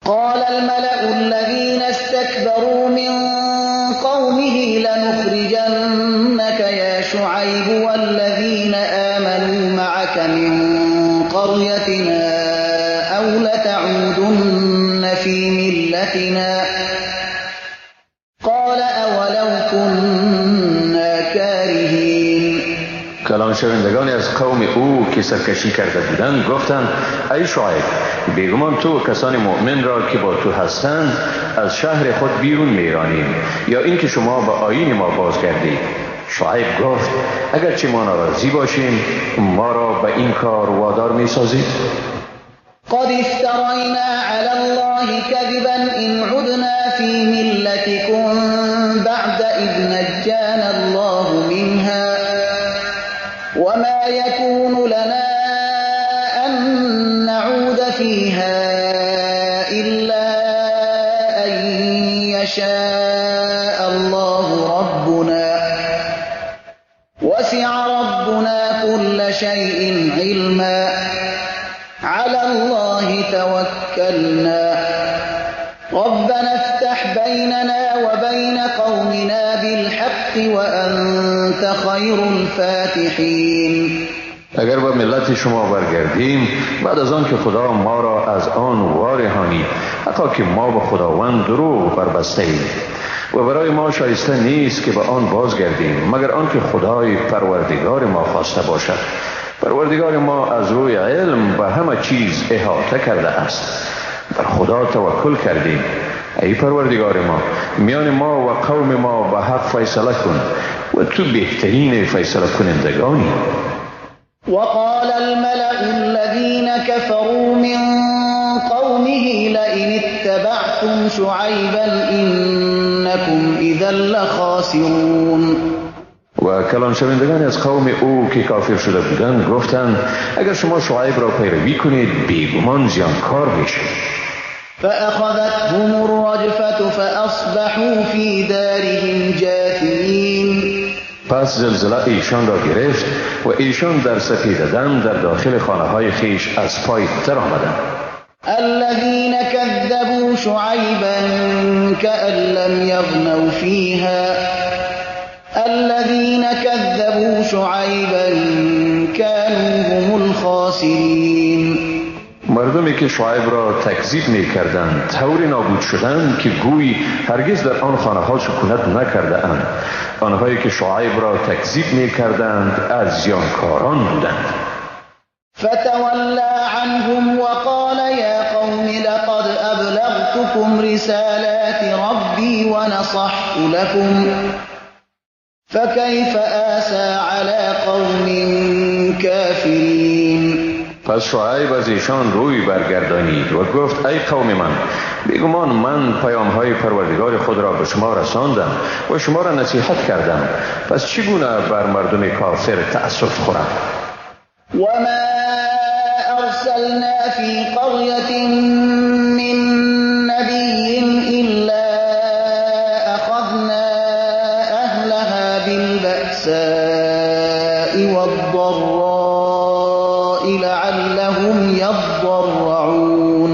قال الملأ الذين استكبروا من قومه لنخرجنك يا شعيب والذين آمنوا معك من قريتنا أو لتعودن في ملتنا قال أولو كنا كارهين. کلام شوندگانی از قوم او که سرکشی کرده بودند گفتند ای شعیب، بیگمان تو کسان مؤمن را که با تو هستند از شهر خود بیرون میرانیم یا اینکه شما به آیین ما بازگردید. شعیب گفت اگرچه ما ناراضی باشیم ما را به این کار وادار میسازید. قد افترينا على الله كذبا إن عدنا في ملتكم بعد إذ نجانا الله منها وما يكون لنا أن نعود فيها إلا أن يشاء الله ربنا وسع ربنا كل شيء علما على الله توكلنا ربنا افتح بيننا وبين قومنا بالحق وأنت خير الفاتحين. اگر به ملت شما برگردیم بعد از آن که خدا ما را از آن وارهانید حتی که ما به خداوند دروغ بربسته ایم و برای ما شایسته نیست که به آن بازگردیم مگر آنکه خدای پروردگار ما خواسته باشد. پروردگار ما از روی علم به همه چیز احاطه کرده است. بر خدا توکل کردیم. ای پروردگار ما میان ما و قوم ما به حق فیصله کن و تو بهترین فیصله کنندگانی. وقال الملأ الذين كفروا من قومه لئن اتبعتم شعيبا إنكم إذا لخاسرون. و کلام شوندگان از قوم او که کافر شده بودند گفتند اگر شما شعیب را پیروی کنید بیگمان زیانکار میشید. فأخذتهم الرجفة فأصبحوا في دارهم جاثمين. پس زلزله ایشان را گرفت و ایشان در سپیددم در داخل خانه های خیش از پای تر آمدند. الذين كذبوا شعيبا كأن لم يغنوا فيها الذين كذبوا شعيبا كانوا هم الخاسرين. مردمی که شعیب را تکذیب می‌کردند طوری نابود شدند که گویی هرگز در آن خانه ها سکونت نکرده اند. آنهایی که شعیب را تکذیب می‌کردند از زیانکاران بودند. فتولى عنهم وقال يا قوم لقد أبلغتكم رسالات ربي ونصحت لكم فكيف آسى على قوم كافرين. پس شعیب از ایشان روی برگردانید و گفت ای قوم بیگمان من پیام‌های پروردگار خود را به شما رساندم و شما را نصیحت کردم، پس چگونه بر مردم کافر تأسف خورم؟ وما أرسلنا في قرية من نبي إلا أخذنا أهلها بالبأساء والضراء لعلهم يضرعون.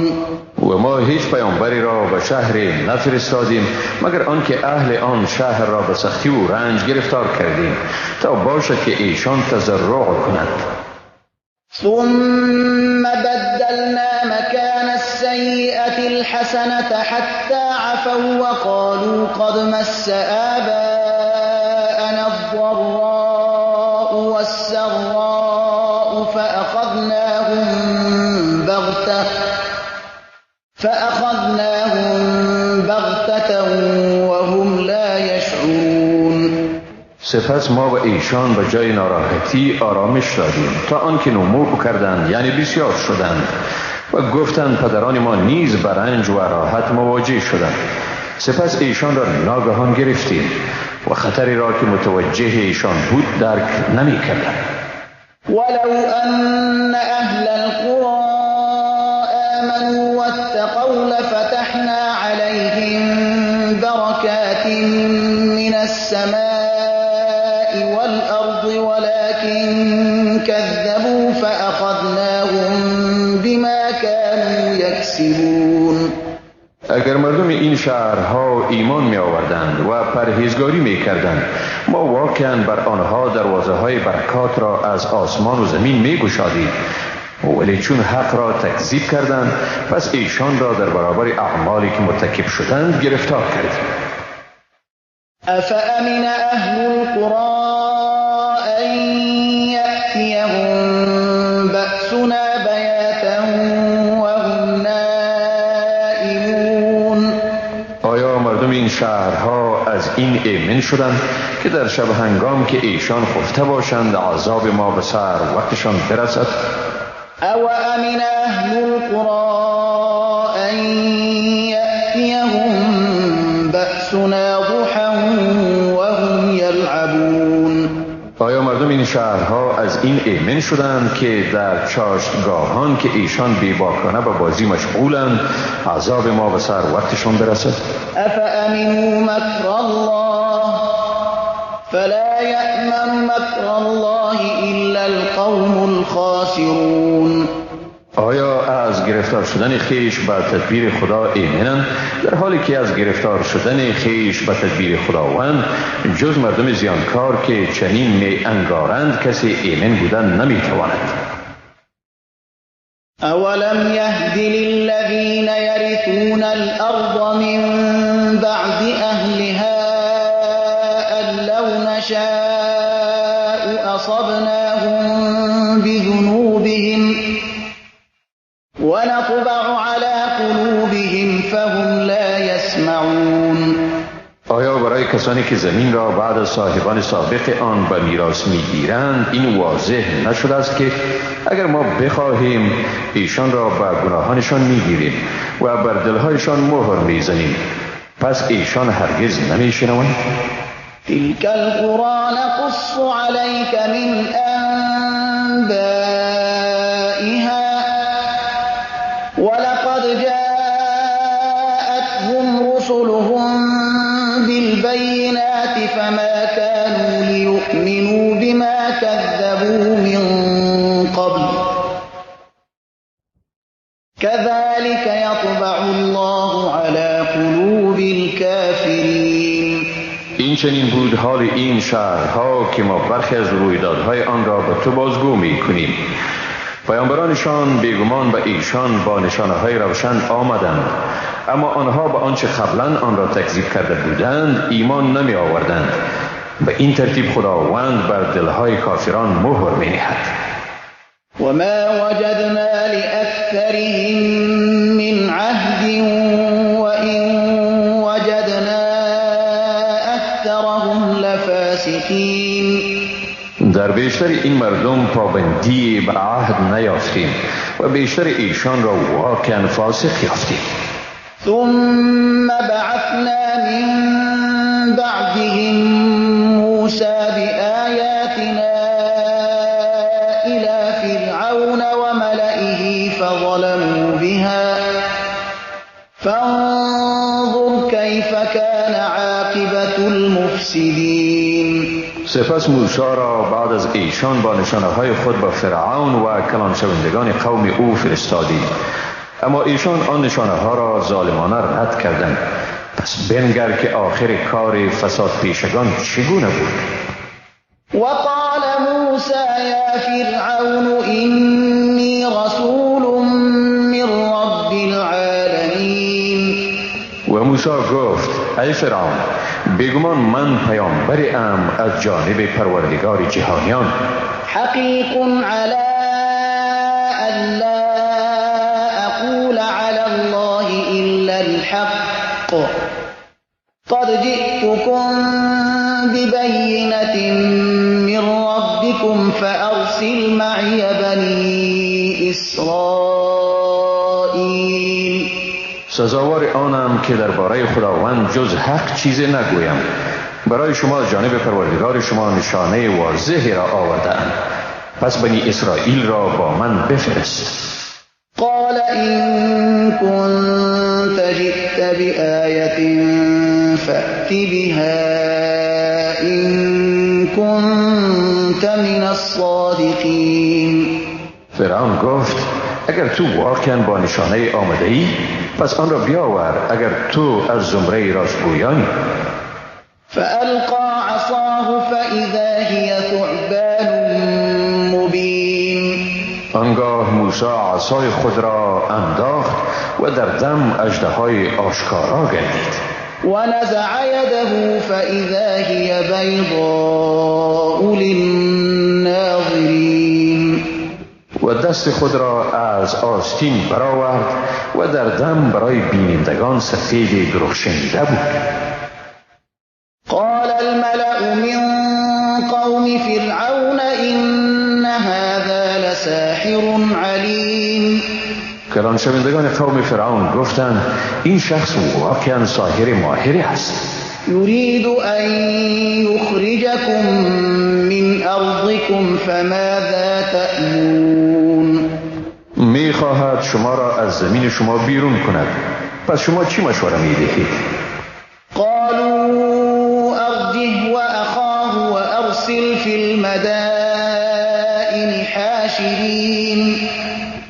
و ما هیچ پیامبری را به شهری نفرستادیم مگر آنکه اهل آن شهر را به سختی و رنج گرفتار کردیم تا باشد که ایشان تضرع کنند. ثم بدلنا مكان السيئة الحسنة حتى عفوا وقالوا قد مس آباءنا الضراء والسراء فأخذناهم بغتة وهم لا يشعرون. سپس ما به ایشان به جای ناراحتی آرامش دادیم تا آنکه نمو کردند یعنی بسیار شدند و گفتند پدران ما نیز به رنج و راحت مواجه شدند. سپس ایشان را ناگهان گرفتیم و خطری را که متوجه ایشان بود درک نمی کردند. ولو أن أهل القرى آمنوا واتقوا لفتحنا عليهم بركات من السماء والأرض ولكن كذبوا فأخذناهم بما كانوا يكسبون. اگر مردم این شهرها ایمان می آوردند و پرهیزگاری می کردند، ما واقعا بر آنها دروازه های برکات را از آسمان و زمین می گشادیم، ولی چون حق را تکذیب کردند، پس ایشان را در برابر اعمالی که مرتکب شدند گرفتار کردیم. افامن اهل القرى ان یأتیهم بأسنا بیاتا وهم نائمون. آیا مردم این شهرها از این ایمن شدند که در شب هنگام که ایشان خفته باشند عذاب ما به سر وقتشان برسد؟ او امن اهل القرى ان یأتیهم بأسنا ضحا وهم یلعبون. آیا مردم این شهرها از این ایمن شدند که در چاشتگاهان که ایشان بیباکانه به بازی مشغولند عذاب ما به سر وقتشان برسد؟ افامنوا مکر الله فلا یأمن مکر الله الا القوم الخاسرون. آیا از گرفتار شدن خیش به تدبیر خدا ایمنند، در حالی که از گرفتار شدن خیش به تدبیر خداوند جز مردم زیانکار که چنین می انگارند کسی ایمن بودن نمی تواند؟ اولم یهد للذین یرثون الارض من بعد اهلها ان لو نشاء اصبناهم بذنوبهم ونطبع على قلوبهم فهم لا يسمعون. آیا برای کسانی که زمین را بعد از صاحبان سابق آن به میراث میگیرند این واضح نشده است که اگر ما بخواهیم ایشان را به گناهانشان میگیریم و بر دلهایشان مهر میزنیم، پس ایشان هرگز نمیشنوند؟ تلك القرى نقص عليك من انبائها ولقد جاءتهم رسلهم بالبينات فما كانوا ليؤمنوا بما كذبوا من قبل كذلك يطبع الله على قلوب الكافرين. این چنین بود حال این شهرها که ما برخی از رویدادهای آن را به تو بازگو می کنیم. پیامبرانشان بیگمان به ایشان با نشانه‌های روشن آمدند، اما آنها به آنچه قبلا آن را تکذیب کرده بودند ایمان نمی آوردند. به این ترتیب خداوند بر دلهای کافران مهر می نهد. وما وجدنا لأكثرهم من عهد وإن وجدنا أكثرهم لفاسقين. در بیشتر این مردم پابندی به عهد نیافتیم و بیشتر ایشان را واقعا فاسق یافتیم. ثم بعثنا من بعدهم موسى بآياتنا إلى فرعون وملئه فظلموا بها فانظر كيف كان عاقبة المفسدين. سپس موسی را بعد از ایشان با نشانه‌های خود به فرعون و کلان شوندگان قوم او فرستادیم، اما ایشان آن نشانه‌ها را ظالمانه رد کردند. پس بنگر که آخر کار فساد پیشگان چگونه بود. وقال موسى يا فرعون إني رسول من رب العالمين. و موسی گفت ای فرعون، بیگمان من پیامبری ام از جانب پروردگار جهانیان. حقیق على أن لا أقول على الله إلا الحق قد جئتكم ببينة من ربكم فأرسل معي بني إسرائيل. سزاوار آنم که درباره خداوند جز حق چیزی نگویم. برای شما از جانب پروردگار شما نشانه واضحی را آورده‌ام، پس بنی اسرائیل را با من بفرست. قال إن كنت جئت بآية فأت بها إن كنت من الصادقين. فرعون گفت اگر تو واقعا با نشانه آمده ای پس آن را بیاور اگر تو از زمره راستگویانی. فألقى عصاه فإذا هي ثعبان مبين. آنگاه موسی عصای خود را انداخت و در دم اژدهای آشکارا گردید. ونزع يده فإذا هي بيضاء للناظرين. و دست خود را از آستین برآورد و در دم برای بینندگان سفید درخشنده بود. قال الملأ من قوم فرعون إن هذا لساحر عليم. کلان شوندگان قوم فرعون گفتند این شخص واقعا ساحر ماهری است. يريد أن يخرجكم من أرضكم فماذا تأمرون. میخواهد شما را از زمین شما بیرون کند، پس شما چی مشوره میدهید؟ قالوا أرجه وأخاه وأرسل في المدائن حاشرين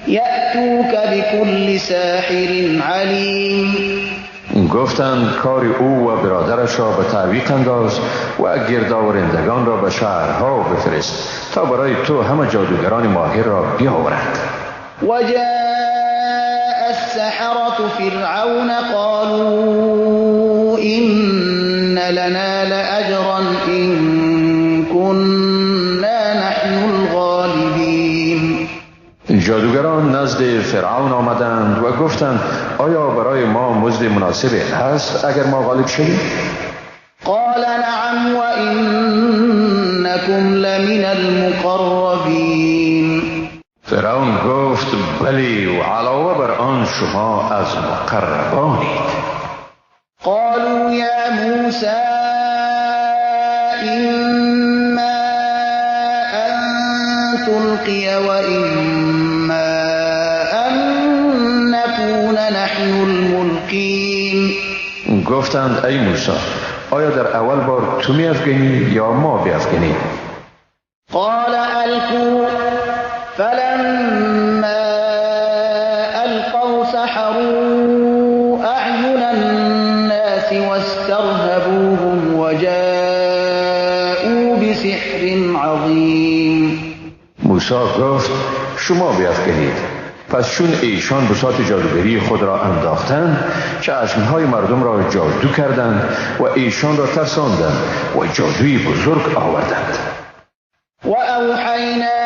يأتوك بكل ساحر عليم. گفتند کار او و برادرش را به تعویق انداز و گردآورندگان را به شهرها بفرست تا برای تو همه جادوگران ماهر را بیاورند. وجاء السحرة فرعون قالوا إن لنا لأجرا إن كنا نحن الغالبين. جادوگران نزد فرعون آمدند و گفتند آیا برای ما مزد مناسب است اگر ما غالب شویم؟ قال نعم وإنكم لمن المقربين. فرعون گفت بلی و علاوه بر آن شما از مقربانید. قالوا يا موسى إما أن تلقي وإما أن نكون نحن الملقين. گفتند ای موسی آیا در اول بار تو می افگنی یا ما بیافگنیم؟ قال ألقوا فلما ألقوا سحروا أعين الناس واسترهبوهم وجاءوا بسحر عظيم. موسی گفت شما بیافگنید. پس چون ایشان بساط جادوگری خود را انداختند چشمهای مردم را جادو کردند و ایشان را ترساندند و جادوی بزرگ آوردند. وأوحينا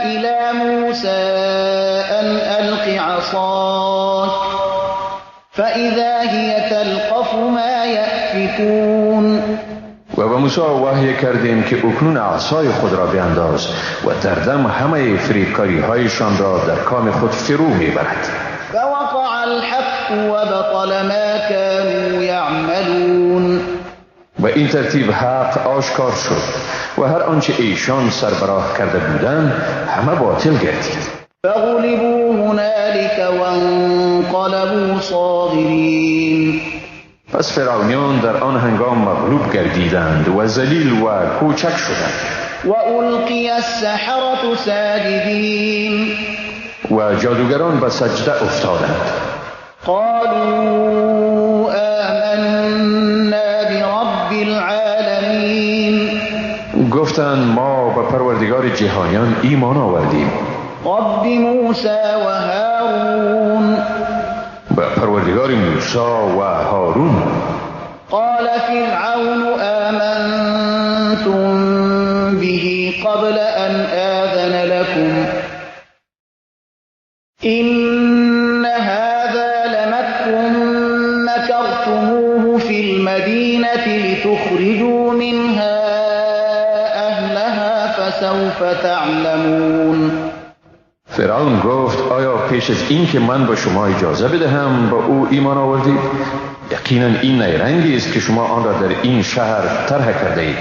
إلى موسى أن ألق عصاك فإذا هي تلقف ما يأفكون. و به موسی وحی کردیم که اکنون عصای خود را بیانداز و در دم همه فریبکاری هایشان را در کام خود فرو میبرد. فوقع الحق وبطل ما كانوا يعملون. و این ترتیب حق آشکار شد و هر آنچه ایشان سربراه کرده بودند همه باطل گردید. فغلبوا هنالك وانقلبوا صاغرين. پس فرعونیان در آن هنگام مغلوب گردیدند و ذلیل و کوچک شدند. وألقي السحرة ساجدين. و جادوگران به سجده افتادند. قالوا آمنا برب العالمين. گفتند ما به پروردگار جهانیان ایمان آوردیم. رب موسى وهارون. به پروردگار موسی و هارون. قال فرعون آمنتم به قبل أن آذن لكم إن هذا لمكر مكرتموه في المدينة لتخرجوا منها أهلها فسوف تعلمون. فرعون گفت آیا پیش از این که من به شما اجازه بدهم به او ایمان آوردید؟ یقینا این نیرنگی است که شما آن را در این شهر طرح کرده اید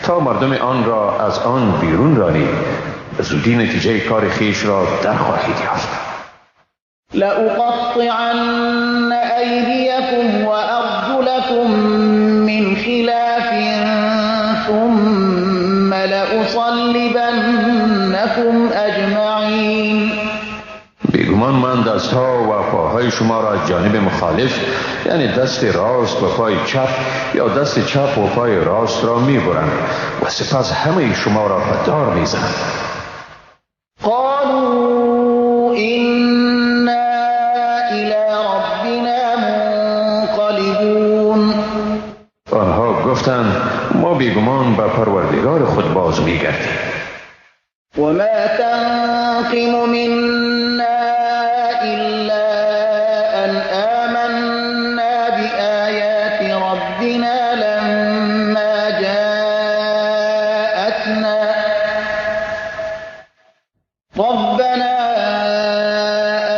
تا مردم آن را از آن بیرون رانید. زودی نتیجه کار خیش را در خواهید یافت. لأقطعن أيديكم وأرجلكم من خلاف ثم لأصلبنكم أجمعين. پاهای شما را از جانب مخالف یعنی دست راست و پای چپ یا دست چپ و پای راست را میبرند و سپس همه شما را به دار میزنند. قالوا إنا إلى ربنا منقلبون. آنها گفتند ما بیگمان به پروردگار خود باز میگردیم. وما تنقم منا إلا أن آمنا بآيات ربنا لما جاءتنا ربنا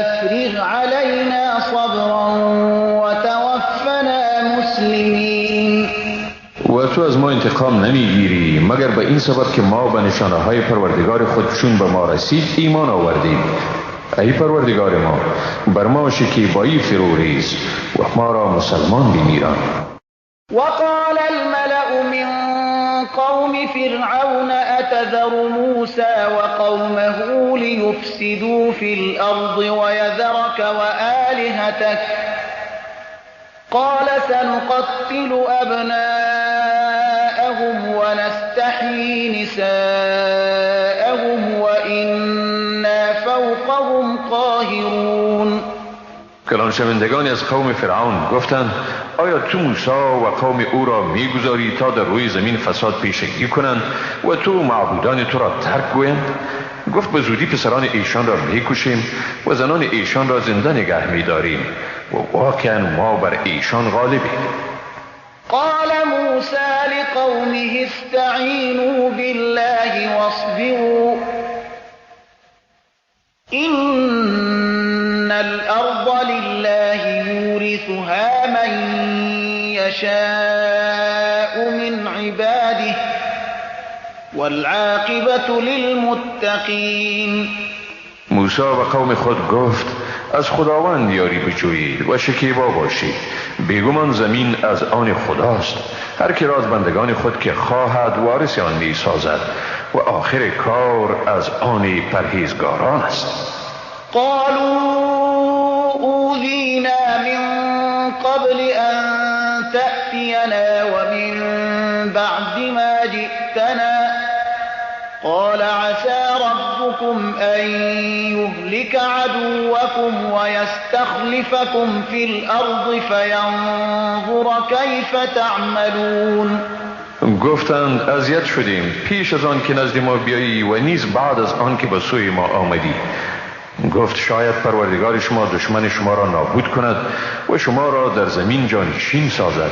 أفرغ علينا صبرا وتوفنا مسلمين. و تو از ما انتقام نمیگیری مگر به این سبب که ما به نشانه های پروردگار خود چون به ما رسید ایمان آوردیم. ای پروردگار ما بر ما شکیبایی فرو ریز و ما را مسلمان بمیران. وقال الملأ من قوم فرعون أتذر موسى وقومه ليفسدوا في الأرض ويذرك وآلهتك قال سنقتل أبناءهم ونستحيي نساءهم وإنا فوقهم قاهرون. کلان شوندگانی از قوم فرعون گفتند آیا تو موسی و قوم او را میگذاری تا در روی زمین فساد پیشگی کنند و تو معبودان تو را ترک گویند؟ گفت به زودی پسران ایشان را میکشیم و زنان ایشان را زنده نگه میداریم و واقعا ما بر ایشان غالبیم. قال موسى لقومه استعينوا بالله واصبروا إن الأرض لله يورثها من يشاء من عباده والعاقبة للمتقين. موسی و قوم خود گفت از خداوند یاری بجویید و شکیبا باشید. بیگمان زمین از آن خداست. هر کی را از بندگان خود که خواهد وارث آن می سازد و آخر کار از آن پرهیزگاران است. قالوا أوذينا من قبل أن تأتينا ومن بعد ما جئتنا قال عسى ربكم أن يهلك عدوكم ويستخلفكم في الأرض فينظر كيف تعملون. گفتند اذیت شدیم پیش از آن که نزد ما بیایی و نیز بعد از آن که به سوی ما آمدی. گفت شاید پروردگار شما دشمن شما را نابود کند و شما را در زمین جانشین سازد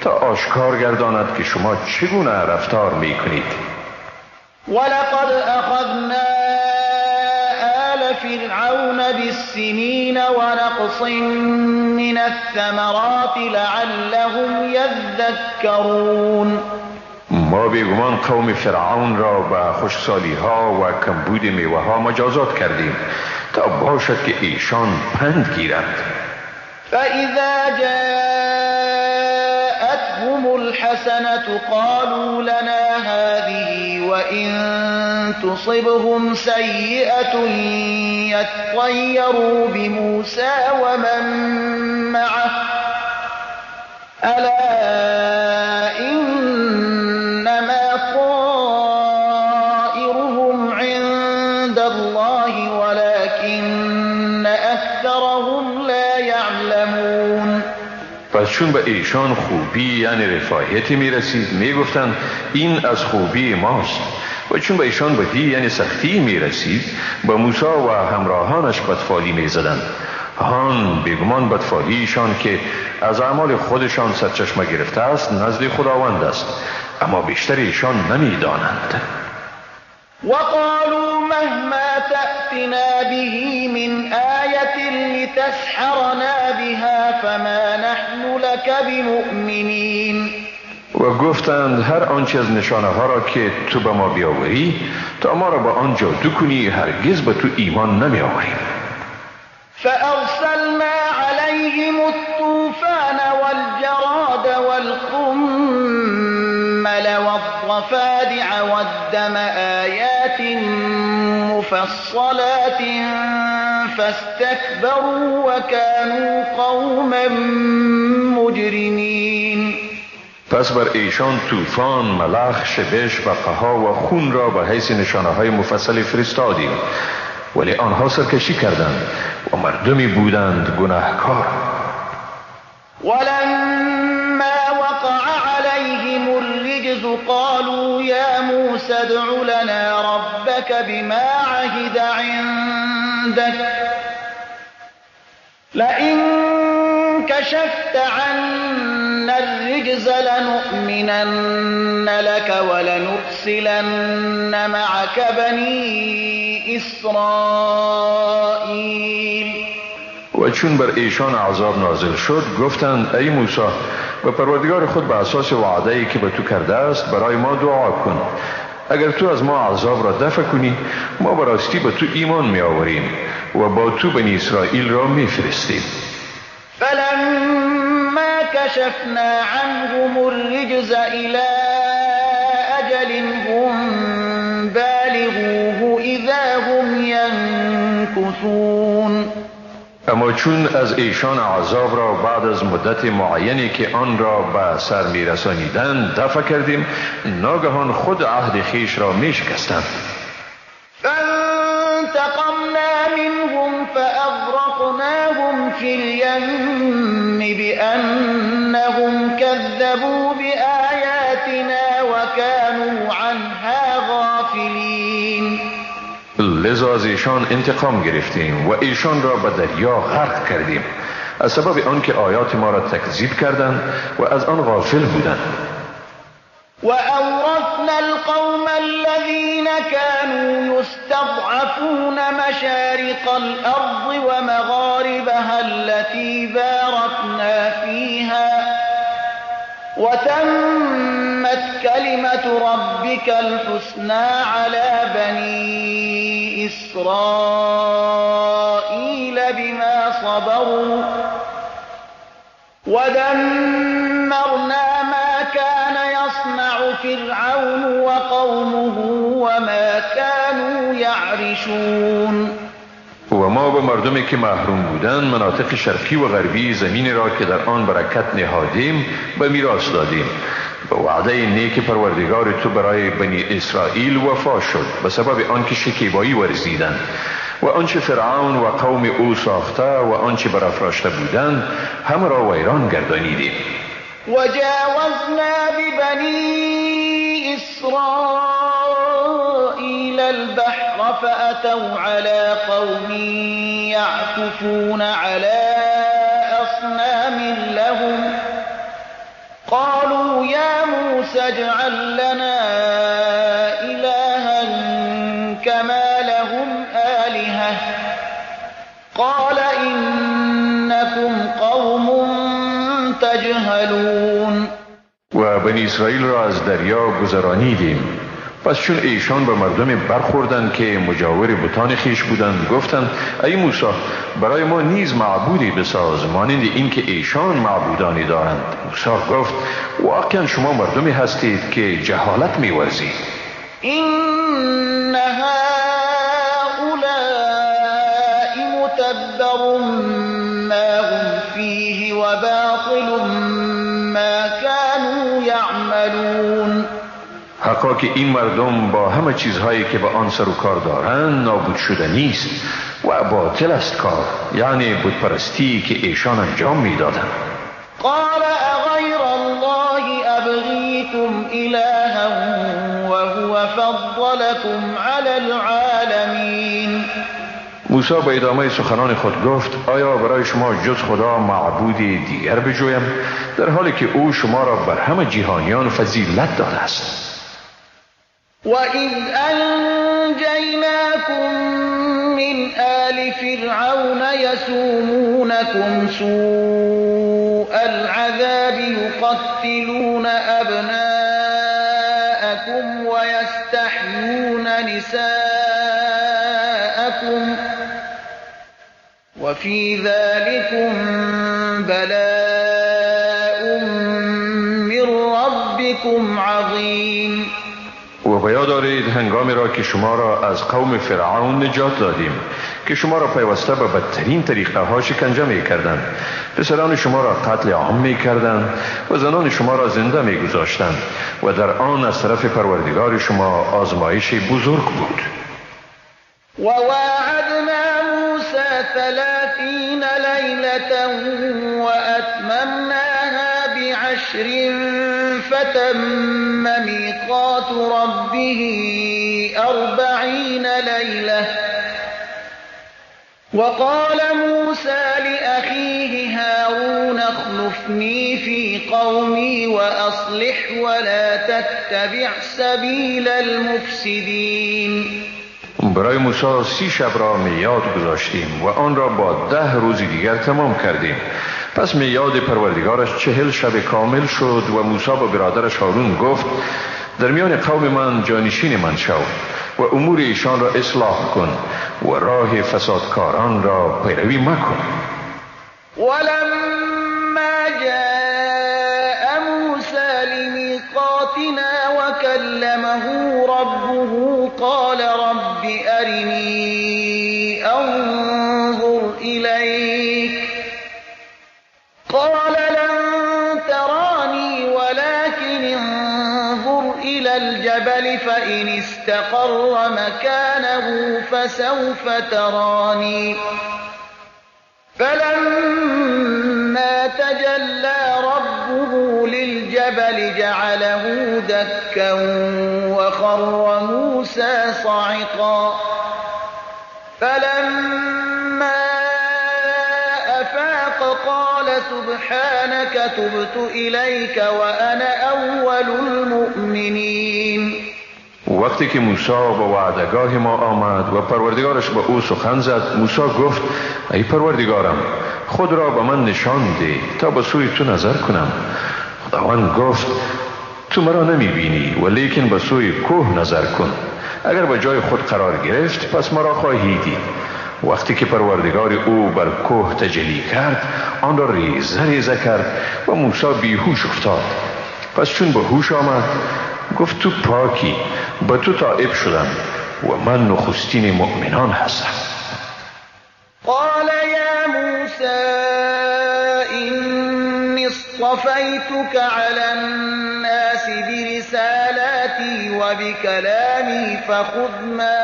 تا آشکار گرداند که شما چگونه رفتار می کنید. ولقد أخذنا آل فرعون بالسنين ونقص من الثمرات لعلهم يذكرون. ما بیگمان قوم فرعون را به خشکسالی ها و کمبود میوه ها مجازات کردیم تا باشد که ایشان پند گیرند. فإذا جاءتهم الحسنة قالوا لنا هذه وإن تصبهم سيئة يطيروا بموسى ومن معه ألا إنما طائرهم عند الله ولكن أكثرهم لا يعلمون. پس چون به ایشان خوبی یعنی رفاهیتی می رسید می گفتند این از خوبی ماست و چون به ایشان بدی یعنی سختی می رسید به موسی و همراهانش بدفالی می زدند. هان بیگمان بدفالیشان که از اعمال خودشان سرچشمه گرفته است نزد خداوند است اما بیشتر ایشان نمی دانند. وقالوا مهما تأتنا به من آية لتسحرنا بها فما نحن لك بمؤمنين. و گفتند هر آنچه از نشانه ها را که تو به ما بیاوری تا ما را به آن جادو کنی هرگز به تو ایمان نمی آوریم. فأرسلنا عليهم الطوفان والجراد والقمل والضفادع والدم آيات مفصلات فاستكبروا وكانوا قوما مجرمین. پس بر ایشان طوفان، ملخ، شبش و قحا و خون را به حیث نشانه‌های مفصلی فرستادیم، ولی آنها سرکشی کردند و مردمی بودند گناهکار. ولما وقع عليهم الرجز قالوا يا موسى ادع لنا ربك بما عهد عندك لئن كشفت عنا الرجز لنؤمنن لك ولنرسلن معك بني إسرائيل. و چون بر ایشان عذاب نازل شد گفتند ای موسی به پروردگار خود به اساس وعده‌ای که به تو کرده است برای ما دعا کن. اگر تو از ما عذاب را دفع کنی ما به راستی به تو ایمان می آوریم و با تو بنی اسرائیل را می فرستیم. فلما كشفنا عنهم الرجز إلى أجل هم بالغوه إذا هم ينكثون. اما چون از ایشان عذاب را بعد از مدت معینی که آن را به سر می رسانیدند دفع کردیم، ناگهان خود عهد خیش را می شکستند. فانتقمنا منهم فأغرقناهم في اليم بأنهم كذبوا بآياتنا وكانوا عنها غافلين. لذا از ایشان انتقام گرفتیم و ایشان را به دریا غرق کردیم از سبب آنکه آیات ما را تکذیب کردند و از آن غافل بودند. وأورثنا القوم الذين كانوا يستضعفون مشارق الأرض ومغاربها التي باركنا فيها وتمت كلمة ربك الحسنى على بني إسرائيل بما صبروا ودمرنا ما كان يصنع فرعون وقومه وما كانوا يعرشون. و ما به مردمی که محروم بودند مناطق شرقی و غربی زمین را که در آن برکت نهادیم به میراث دادیم. به وعده نیک پروردگار تو برای بنی اسرائیل وفا شد به سبب آنکه شکیبایی ورزیدند و آنچه فرعون و قوم او ساخته و آنچه برافراشته بودند همه را ویران گردانیدیم. وجاوزنا ببني إسرائيل البحر فأتوا على قوم يعكفون على أصنام لهم قالوا يا موسى اجعل لنا إلها كما لهم آلهة قال إنكم قوم تجهلون. و بنی اسرائیل را از دریا گذرانیدیم. پس چون ایشان به مردم برخوردند که مجاور بتان خیش بودند گفتند ای موسی برای ما نیز معبودی بساز مانند این که ایشان معبودانی دارند. موسی گفت واقعا شما مردمی هستید که جهالت می‌ورزید. این هؤلاء متبر ما هم فیه و باطل ما كانوا یعملون. حقا که این مردم با همه چیزهایی که به آن سر و کار دارند نابود شده نیست و باطل است کار، یعنی بتپرستی که ایشان انجام میدادند. قال اغیر الله ابغیکم الها وهو فضلكم علی العالمین. موسی به ادامه سخنان خود گفت آیا برای شما جز خدا معبودی دیگر بجویم در حالی که او شما را بر همه جهانیان فضیلت داده است. وَإِذْ أَنْجَيْنَاكُمْ مِنْ آلِ فِرْعَوْنَ يَسُومُونَكُمْ سُوءَ الْعَذَابِ يُقَتِّلُونَ أَبْنَاءَكُمْ وَيَسْتَحْيُونَ نِسَاءَكُمْ وَفِي ذَلِكُمْ بَلَاءٌ مِّن رَّبِّكُمْ عَظِيمٌ. و به یاد دارید هنگامی را که شما را از قوم فرعون نجات دادیم که شما را پیوسته به بدترین طریقه ها شکنجه می کردند، پسران شما را قتل عام می کردند و زنان شما را زنده می گذاشتند و در آن از طرف پروردگار شما آزمایش بزرگ بود. وواعدنا موسى 30 ليلة وأتممناها ب10 فتم ميقات ربه 40 ليلة وقال موسى لأخيه هارون اخلفني في قومي وأصلح ولا تتبع سبيل المفسدين. برای موسی 30 شب را میعاد گذاشتیم و آن را با 10 روز دیگر تمام کردیم. پس میعاد پروردگارش 40 شب کامل شد و موسی با برادرش هارون گفت در میان قوم من جانشین من شو و امور ایشان را اصلاح کن و راه فسادکاران را پیروی مکن. ولما جاء موسى لميقاتنا وكلمه ربه قال رب أرني أنظر إليك قال لن تراني ولكن انظر إلى الجبل فإن استقر مكانه فسوف تراني فلما تجلى ربه للجبل جعله دكا وخر موسى صعقا فلما أفاق قال سبحانك تبت إليك وأنا أول المؤمنين. وقتی که موسی به وعدگاه ما آمد و پروردگارش به او سخن زد، موسی گفت ای پروردگارم خود را به من نشان ده تا به سوی تو نظر کنم. خداوند گفت تو مرا نمی بینی و لیکن به سوی کوه نظر کن، اگر به جای خود قرار گرفت پس مرا خواهی دید. وقتی که پروردگار او بر کوه تجلی کرد آن را ریزه ریزه کرد و موسی بیهوش افتاد. پس چون به هوش آمد گفت تو پاکی، به تو تائب شدم و من نخستین مؤمنان هستم. قال یا موسی اینی اصطفیتک علی الناس برسالتی و بکلامی فخذ ما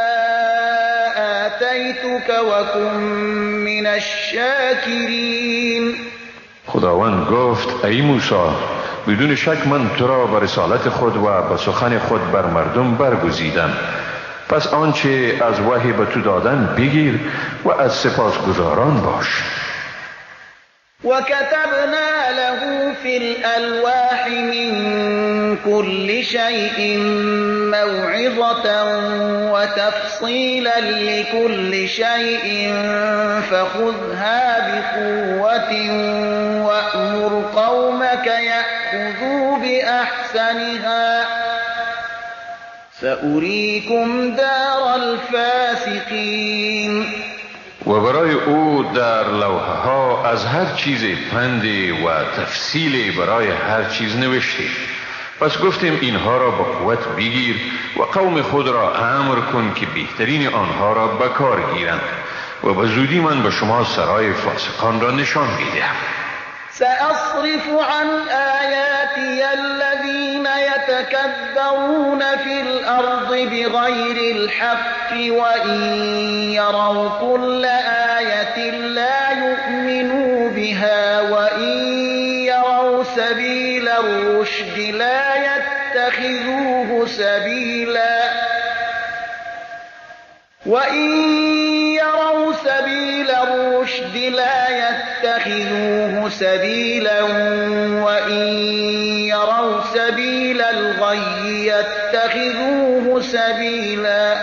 آتیتک وکن من الشاکرین. خداوند گفت ای موسی بدون شک من تو را به رسالت خود و به سخن خود بر مردم برگزیدم، پس آنچه از وحی به تو دادن بگیر و از سپاسگزاران باش. وكتبنا له في الألواح من كل شيء موعظة وتفصيلا لكل شيء فخذها بقوة وأمر قومك يأخذوا بأحسنها سأريكم دار الفاسقين. و برای او در لوحه ها از هر چیز پندی و تفصیلی برای هر چیز نوشتی. پس گفتیم اینها را با قوت بگیر و قوم خود را امر کن که بهترین آنها را به کار گیرند و به زودی من به شما سرای فاسقان را نشان میدهم. سأصرف عن آياتي الذين يتكبرون في الأرض بغير الحق وإن يروا كل آية لا يؤمنوا بها وإن يروا سبيل الرشد لا يتخذوه سبيلا وإن يروا سبيل الرشد لا يتخذوه سبيلا وإن يروا سبيل الغي يتخذوه سبيلا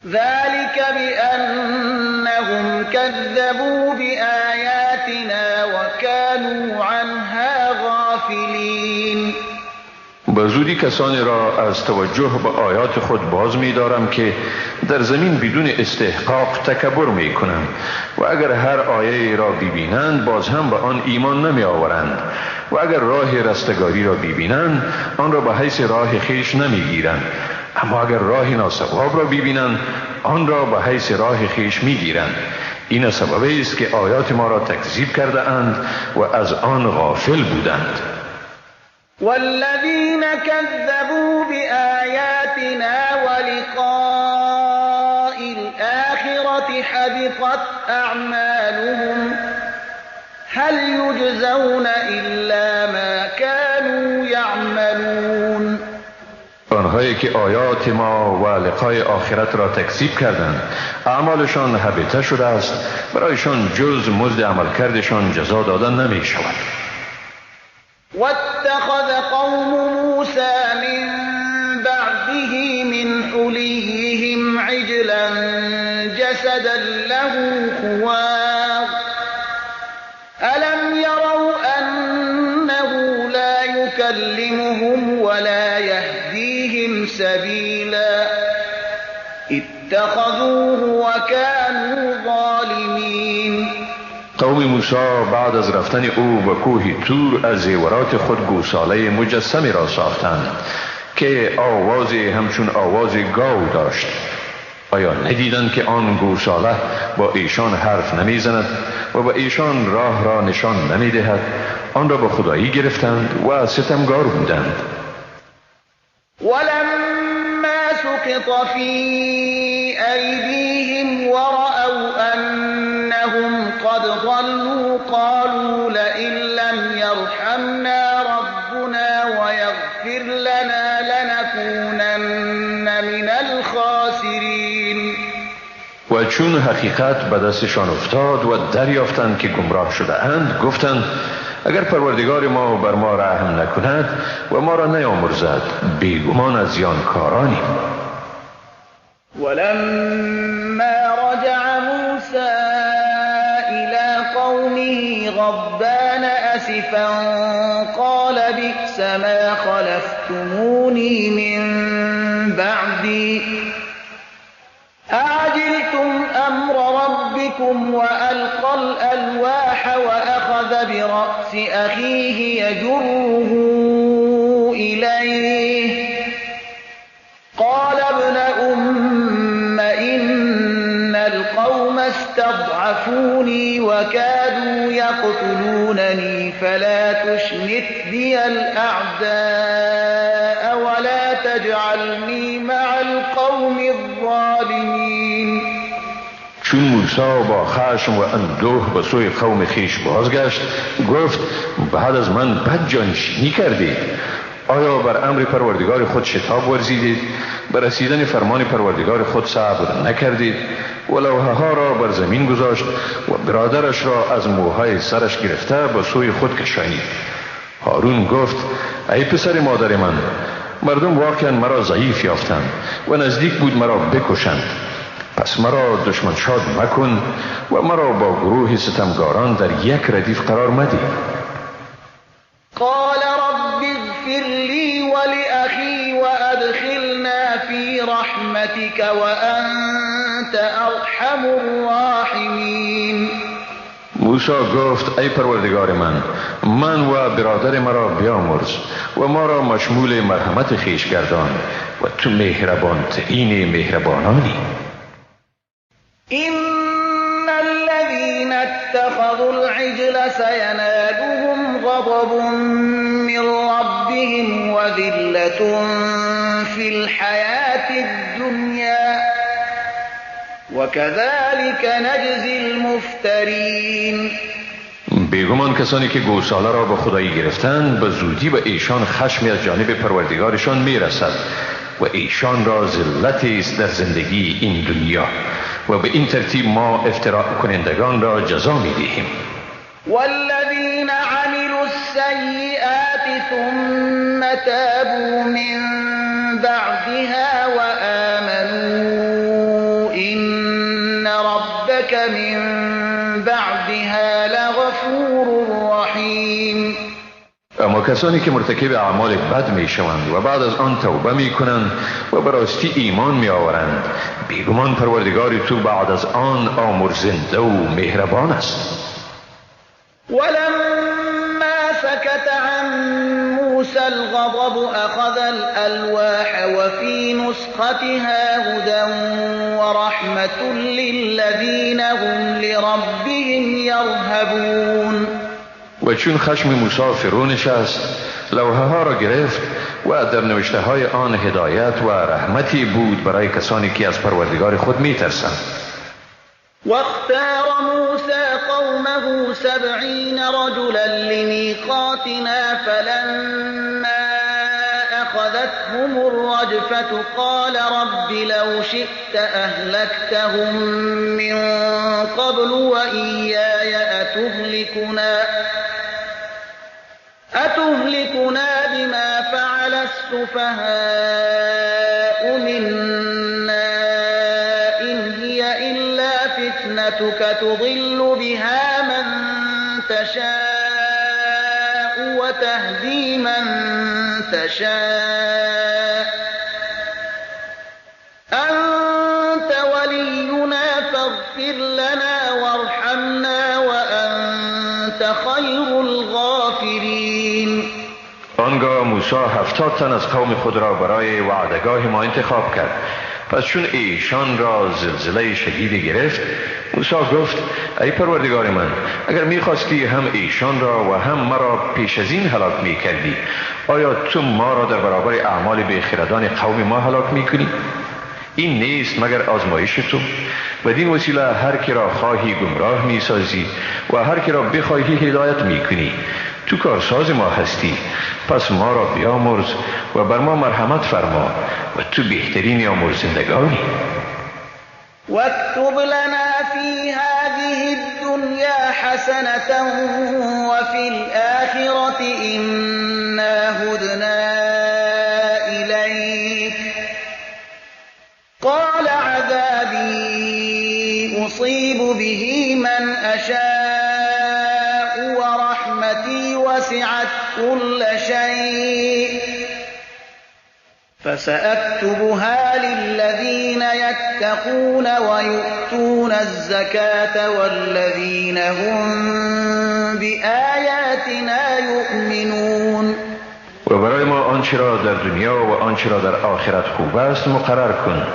ذلك بأنهم كذبوا بآياتنا وكانوا عنها غافلين. به زودی کسانی را از توجه به آیات خود باز می دارم که در زمین بدون استحقاق تکبر می کنند و اگر هر آیه را ببینند باز هم به آن ایمان نمی آورند و اگر راه رستگاری را ببینند آن را به حیث راه خیش نمی گیرند، اما اگر راه ناصواب را ببینند آن را به حیث راه خیش میگیرند. این سبب است که آیات ما را تکذیب کرده اند و از آن غافل بودند. والذین كذبوا بآیاتنا ولقاء الآخرة حبطت اعمالهم هل یجزون الا ما كانوا یعملون. آنهایی که آیات ما و لقای آخرت را تکذیب کردند اعمالشان حبطه شده است، برایشان جز مزد عملکردشان جزا دادن نمی شود. واتخذ قوم موسى من بعده من حليهم عجلا جسدا له خوار ألم يروا أنه لا يكلمهم ولا يهديهم سبيلا اتخذوه وكانوا ظالمين. قوم موسی بعد از رفتن او به کوه طور از زیورات خود گوساله مجسمی را ساختند که آوازی همچون آواز گاو داشت. آیا ندیدند که آن گوساله با ایشان حرف نمیزند و با ایشان راه را نشان نمیدهد؟ آن را به خدایی گرفتند و ستمگار بودند. ولما سقط في أيديهم ورأوا أنهم قد ضلوا قالوا لئن لم يرحمنا ربنا ويغفر لنا لنكونن من الخاسرين. و چون حقیقت به دستشان افتاد و دریافتند که گمراه شده اند، گفتند اگر پروردگار ما بر ما رحم نکند و ما را نیامرزد بیگمان از زیانکارانیم. ولما رجع موسى إلى قومه غضبان أسفا قال بئس ما خلفتموني من بعدي أعجلتم أمر ربكم وألقى الألواح وأخذ برأس أخيه يجره إليه قال ابن أم إن القوم استضعفوني وكادوا يقتلونني فلا تشمت بي الأعداء ولا تجعلني مع القوم الظالمين. چون موسی با خشم و اندوه به سوی قوم خیش بازگشت، گفت بعد از من بدجانشینی کردید. آیا بر امر پروردگار خود شتاب ورزیدید؟ بر رسیدن فرمان پروردگار خود صبر نکردید و لوحه ها را بر زمین گذاشت و برادرش را از موهای سرش گرفته به سوی خود کشانید. هارون گفت ای پسر مادر من، مردم واقعا مرا ضعیف یافتند و نزدیک بود مرا بکشند. پس مرا دشمن شاد مکن و مرا با گروه ستمگاران در یک ردیف قرار مده. قال رب اغفر لي ولأخي وأدخلنا في رحمتك وأنت أرحم الراحمين. موسی گفت ای پروردگار من و برادر مرا بیامرز و ما را مشمول مرحمت خویش گردان و تو مهربان ترین مهربانانی. إن الذين اتخذوا العجل سينالهم غضب من ربهم وذلة في الحياة الدنيا وكذلك نجزي المفترين. بیگمان کسانی که گوساله را به خدایی گرفتند به زودی به ایشان خشمی از جانب پروردگارشان میرسد و ایشان را ذلتی است در زندگی این دنیا و به این ترتیب ما افتراء کنندگان را جزا میدهیم. والذین عملوا السیئات ثم تابوا من بعدها وآمنوا إن ربك من بعدها لغفور رحیم. اما کسانی که مرتکب اعمال بد می شوند و بعد از آن توبه می کنند و به راستی ایمان می آورند، بیگمان پروردگار تو بعد از آن آمرزنده و مهربان است. ولما سكت عن موسى الغضب أخذ الألواح وفي نسختها هدى ورحمة للذين هم لربهم يرهبون. و چون خشم موسی فرو نشست، لوحه ها را گرفت و در نوشته های آن هدایت و رحمتی بود برای کسانی که از پروردگار خود می ترسند. واختار موسى قومه 70 رجلا لميقاتنا فلما أخذتهم الرجفة قال رب لو شئت أهلكتهم من قبل وإياي أتهلكنا بما فعل السفهاء منا إن هي إلا فتنتك تضل بها من تشاء وتهدي من تشاء أنت ولينا فاغفر لنا وارحمنا وأنت خير الغافرين. آنگاه موسی 70 تن از قوم خود را برای وعدگاه ما انتخاب کرد. پس چون ایشان را زلزله شدید گرفت، موسی گفت ای پروردگار من، اگر می‌خواستی هم ایشان را و هم مرا پیش از این هلاک می‌کردی، آیا تو ما را در برابر اعمال بیخردان قوم ما هلاک می‌کنی؟ این نیست مگر آزمایش تو. بدین وسیله هر کی را خواهی گمراه می‌سازی و هر کی را بخواهی هدایت می‌کنی. تو کارساز ما هستی، پس ما را بیامرز و بر ما مرحمت فرما و تو بهترین آمرزندگانی. واكتب لنا في هذه الدنيا حسنة وفي الآخرة إنا هدنا إليك قال عذابي أصيب به من أشاء ورحمتي وسعت كل شيء فسأكتبها للذين يتقون ويؤتون الزكاة والذين هم بآياتنا يؤمنون. و برای ما آنچه را در دنیا و آنچه را در آخرت خوب است مقرر کن.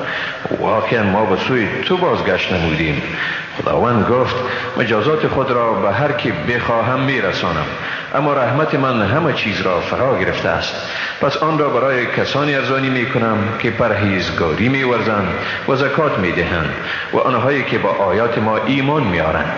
واقعا ما به سوی تو بازگشت نمودیم. خداوند گفت مجازات خود را به هر کی بخواهم میرسانم، اما رحمت من همه چیز را فرا گرفته است. پس آن را برای کسانی ارزانی می کنم که پرهیزگاری می ورزند و زکات می دهند و آنهایی که با آیات ما ایمان می آرند.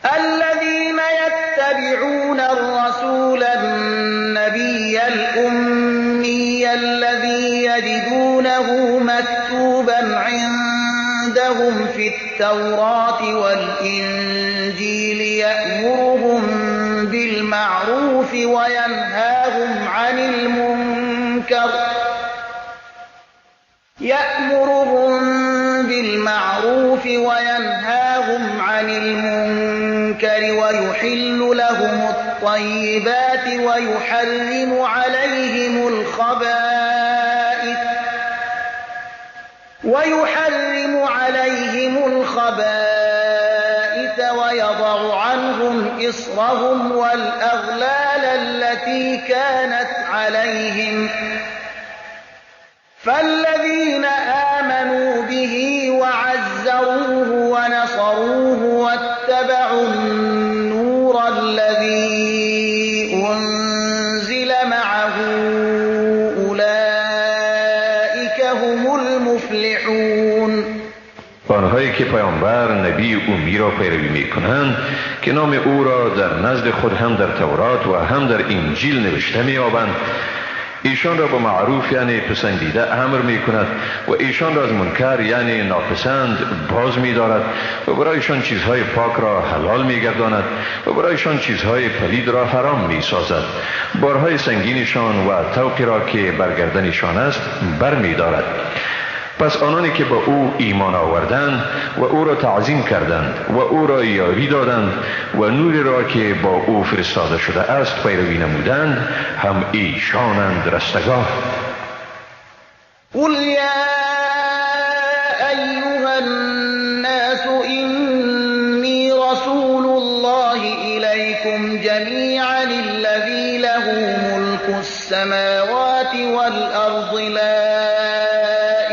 الذين يتبعون الرسول النبي الأمي الذي يجدونه مكتوبا عندهم في التوراة والإنجيل يأمرهم بالمعروف وينهاهم عن المنكر ويحل لهم الطيبات ويحرم عليهم الخبائث ويضع عنهم إصرهم والأغلال التي كانت عليهم فالذين آمنوا به وعزروه ونصروه واتبعوا النور الذي أنزل معه أولئك هم المفلحون. آنهایی که پیامبر نبی امی را پیروی می کنند که نام او را در نزد خود هم در تورات و هم در انجیل نوشته می یابند، ایشان را به معروف یعنی پسندیده امر می کند و ایشان را از منکر یعنی ناپسند باز می دارد و برایشان چیزهای پاک را حلال می گرداند و برایشان چیزهای پلید را حرام می سازد. بارهای سنگینشان و طوقی را که برگردنشان است بر می دارد. پس آنانی که به او ایمان آوردند و او را تعظیم کردند و او را یاری دادند و نوری را که با او فرستاده شده است پیروی نمودند، هم ایشانند رستگار. قل یا ایها الناس انی رسول الله الیکم جمیعا الذی له ملک السماوات والأرض لا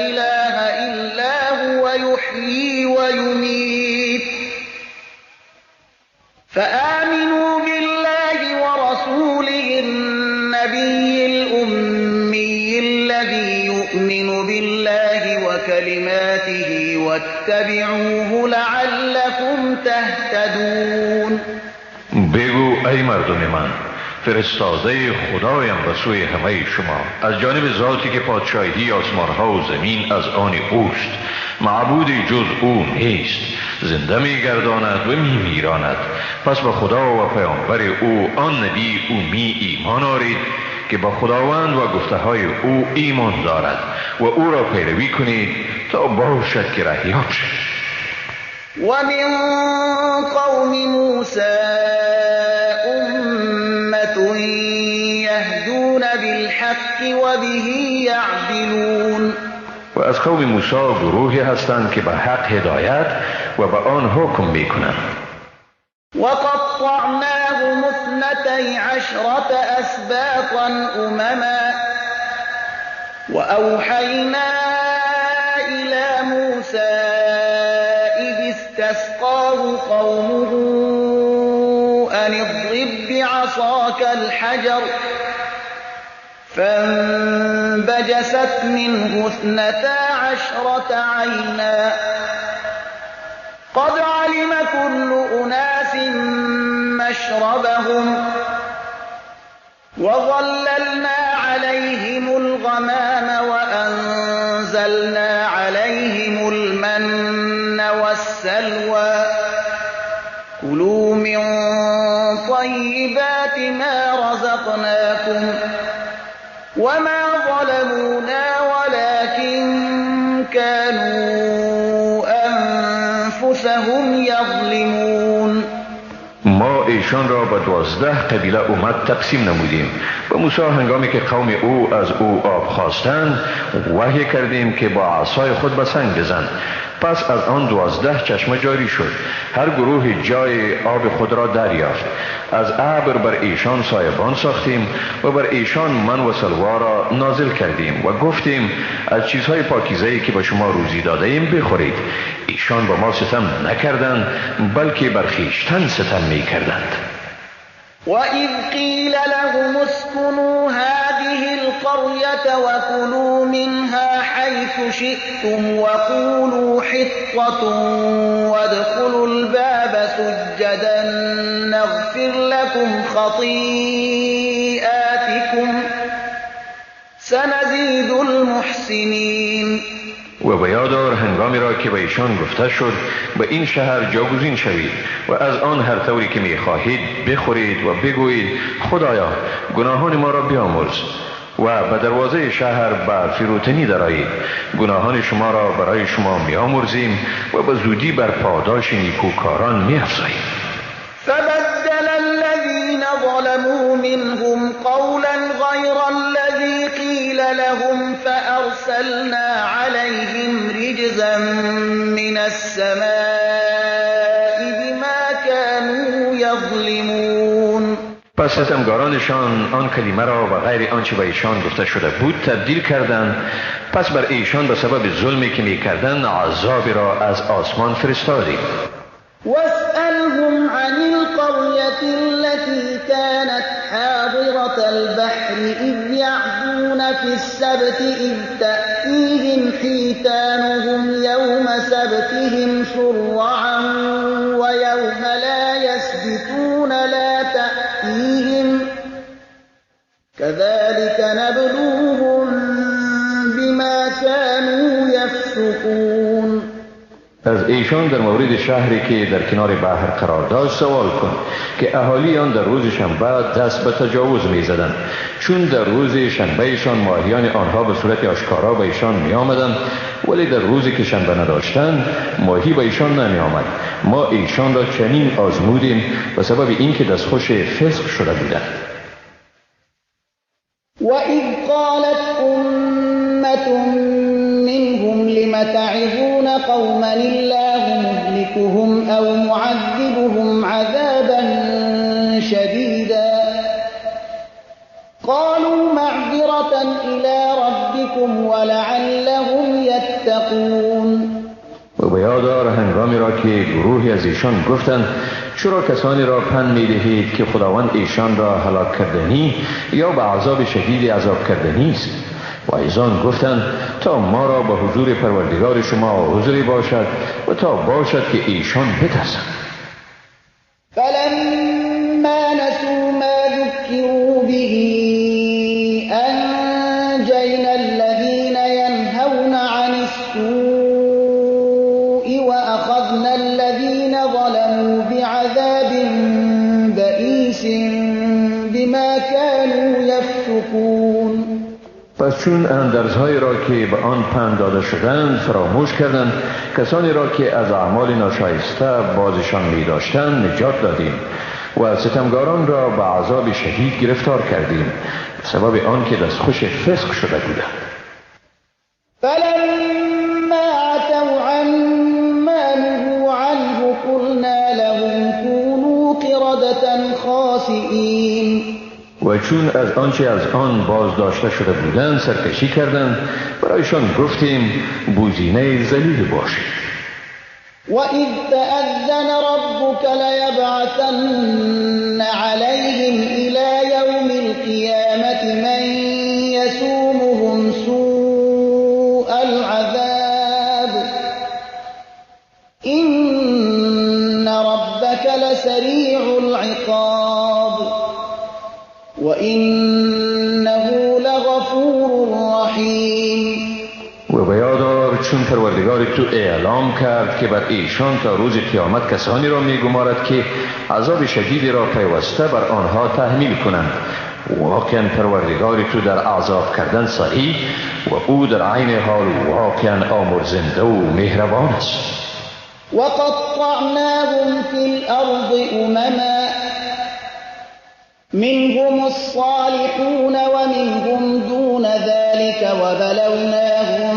إله إلا هو يحيي ويميت فآمنوا بالله ورسوله النبي الأمي الذي يؤمن بالله وكلماته واتبعوه لعلكم تهتدون. بگو ای مردم من، فرستاده خدایم به سوی همه شما از جانب ذاتی که پادشاهی آسمانها و زمین از آن اوست، معبودی جز او نیست، زنده میگرداند و میمیراند. پس به خدا و پیامبر او آن نبی امی ایمان آرید که با خداوند و گفته های او ایمان دارد و او را پیروی کنید تا باشد که رهیاب شد. ومن قوم موسى أمة يهدون بالحق وبه يعدلون. و از قوم موسی گروهی هستند که به حق هدایت و به آن حکم میکنند. وقطعناهم 12 أسباطا أمما وأوحينا إلى موسى إذ استسقاه قومه أن اضرب بعصاك الحجر فانبجست منه 12 عينا قد علم كل أناس مشربهم وظللنا عليهم الغمام وأنزلنا عليهم المن والسلوى كلوا من طيبات ما رزقناكم وما ظلمونا ولكن كانوا أنفسهم يظلمون. ما ایشان را به 12 قبیله امت تقسیم نمودیم. و موسی هنگامی که قوم او از او آب خواستند وحی کردیم که با عصای خود به سنگ بزن. پس از آن 12 چشمه جاری شد. هر گروه جای آب خود را دریافت. از ابر بر ایشان سایبان ساختیم و بر ایشان من و سلوا را نازل کردیم و گفتیم از چیزهای پاکیزه‌ای که به شما روزی داده ایم بخورید. ایشان با ما ستم نکردند بلکه بر خویشتن ستم می‌کردند. وَإِذْ قِيلَ لَهُمُ اسْكُنُوا هَٰذِهِ الْقَرْيَةَ وَكُلُوا مِنْهَا حَيْثُ شِئْتُمْ وَقُولُوا حِطَّةٌ وَادْخُلُوا الْبَابَ سُجَّدًا نَّغْفِرْ لَكُمْ خَطِيئَاتِكُمْ سَنَزِيدُ الْمُحْسِنِينَ. و به یاد آر هنگامی را که به ایشان گفته شد به این شهر جاگزین شوید و از آن هر طوری که می خواهید بخورید و بگویید خدایا گناهان ما را بیامرز و به دروازه شهر به فروتنی درآیید، گناهان شما را برای شما می آمرزیم و به زودی بر پاداش نیکوکاران می افزاییم. فبدل الذين ظلموا منهم قولا غير الذي قيل لهم فأرسلنا عليهم رجزا من السماء بما كانوا يظلمون. پس ستمگارانشان آن کلمه را و غیر آنچه به ایشان گفته شده بود تبدیل کردند. پس بر ایشان به سبب ظلمی که می کردند عذابی را از آسمان فرستادیم. واسألهم عن القرية التي كانت حاضرة البحر إذ يعدون في السبت إذ تأتيهم حيتانهم يوم سبتهم شرعا ويوم لا يسبتون لا تأتيهم كذلك نبلوهم بما كانوا يفسقون. از ایشان در مورد شهری که در کنار بحر قرار داشت سوال کن که اهالی آن در روز شنبه دست به تجاوز می زدند، چون در روز شنبه ایشان ماهیان آنها به صورت آشکارا به ایشان می آمدند، ولی در روزی که شنبه نداشتند ماهی به ایشان نمی آمد. ما ایشان را چنین آزمودیم به سبب اینکه دستخوش فسق شده بودند. وَإِذْ قَالَتْ أُمَّةٌ مِّنْهُمْ لِمَ تَعِظُونَ قَوْمًا اللَّهُ مُهْلِكُهُمْ أَوْ مُعَذِّبُهُمْ عَذَابًا شَدِيدًا قَالُوا إلى ربكم ولعلهم يتقون. و به یاد آر هنگامی را که گروهی از ایشان گفتند چرا کسانی را پند می‌دهید که خداوند ایشان را هلاک کردنی یا به عذاب شدید عذاب کردنی است. و ایشان گفتند تا ما را به حضور پروردگار شما حضوری باشد و تا باشد که ایشان بترسند. فلما نسوا ما ذكروا به أنجينا الذين ينهون عن السوء وأخذنا الذين ظلموا بعذاب بئيس بما كانوا يفسقون. پس چون اندرزهایی را که به آن پند داده شدند فراموش کردند، کسانی را که از اعمال ناشایسته بازشان می داشتند نجات دادیم و ستمگاران را به عذاب شدید گرفتار کردیم به سبب آن که دستخوش فسق شده بودند. فلما عتوا عما نهوا عنه قلنا لهم كونوا قردة خاسئين. و چون از آنچه از آن باز داشته شده بودند سرکشی کردند برایشان گفتیم بوزینه ذلیل باشید. وَإِذْ تَأَذَّنَ رَبُّكَ لَيَبْعَثَنَّ عَلَيْهِمْ إِلَى يَوْمِ الْقِيَامَةِ مَنْ يَسُومُهُمْ سُوءَ الْعَذَابِ إِنَّ رَبَّكَ لَسَرِيعُ الْعِقَابِ وَإِنَّهُ لَغَفُورٌ رَحِيمٌ. و به یاد آر چون پروردگار تو اعلام کرد که بر ایشان تا روز قیامت کسانی را میگمارد که عذاب شدیدی را پیوسته بر آنها تحمیل کنند. واقعا پروردگار تو در عذاب کردن سریع و او در عین حال واقعا آمرزنده و مهربان است. وَقَطَّعْنَاهُمْ فِي الْأَرْضِ أُمَمًا منهم الصالحون ومنهم دون ذلك وبلوناهم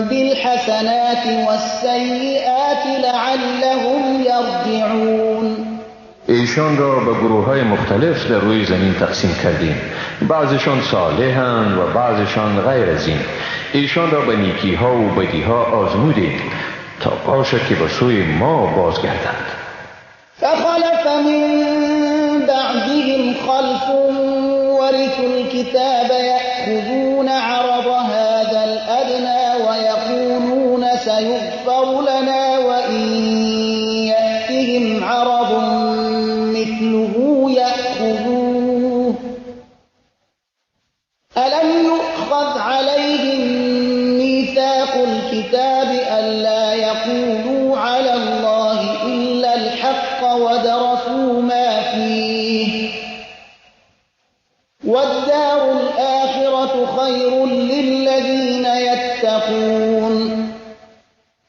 بالحسنات والسيئات لعلهم يرجعون. ایشان را به گروه های مختلف در روی زمین تقسیم کردیم، بعضشان صالحند و بعضشان غیر از این. ایشان را به نیکی ها و بدی ها آزمودیم تا باشد که به سوی ما بازگردند. فخلف من بعدهم خلف ورثوا الكتاب يأخذون عرض هذا الأدنى ويقولون سيغفر لنا وإن يأتهم عرض مثله يأخذوه ألم يؤخذ عليهم ميثاق الكتاب ألا يقولوا على الله إلا الحق ودرسوا ما فيه والدار الآخرة خير للذين يتقون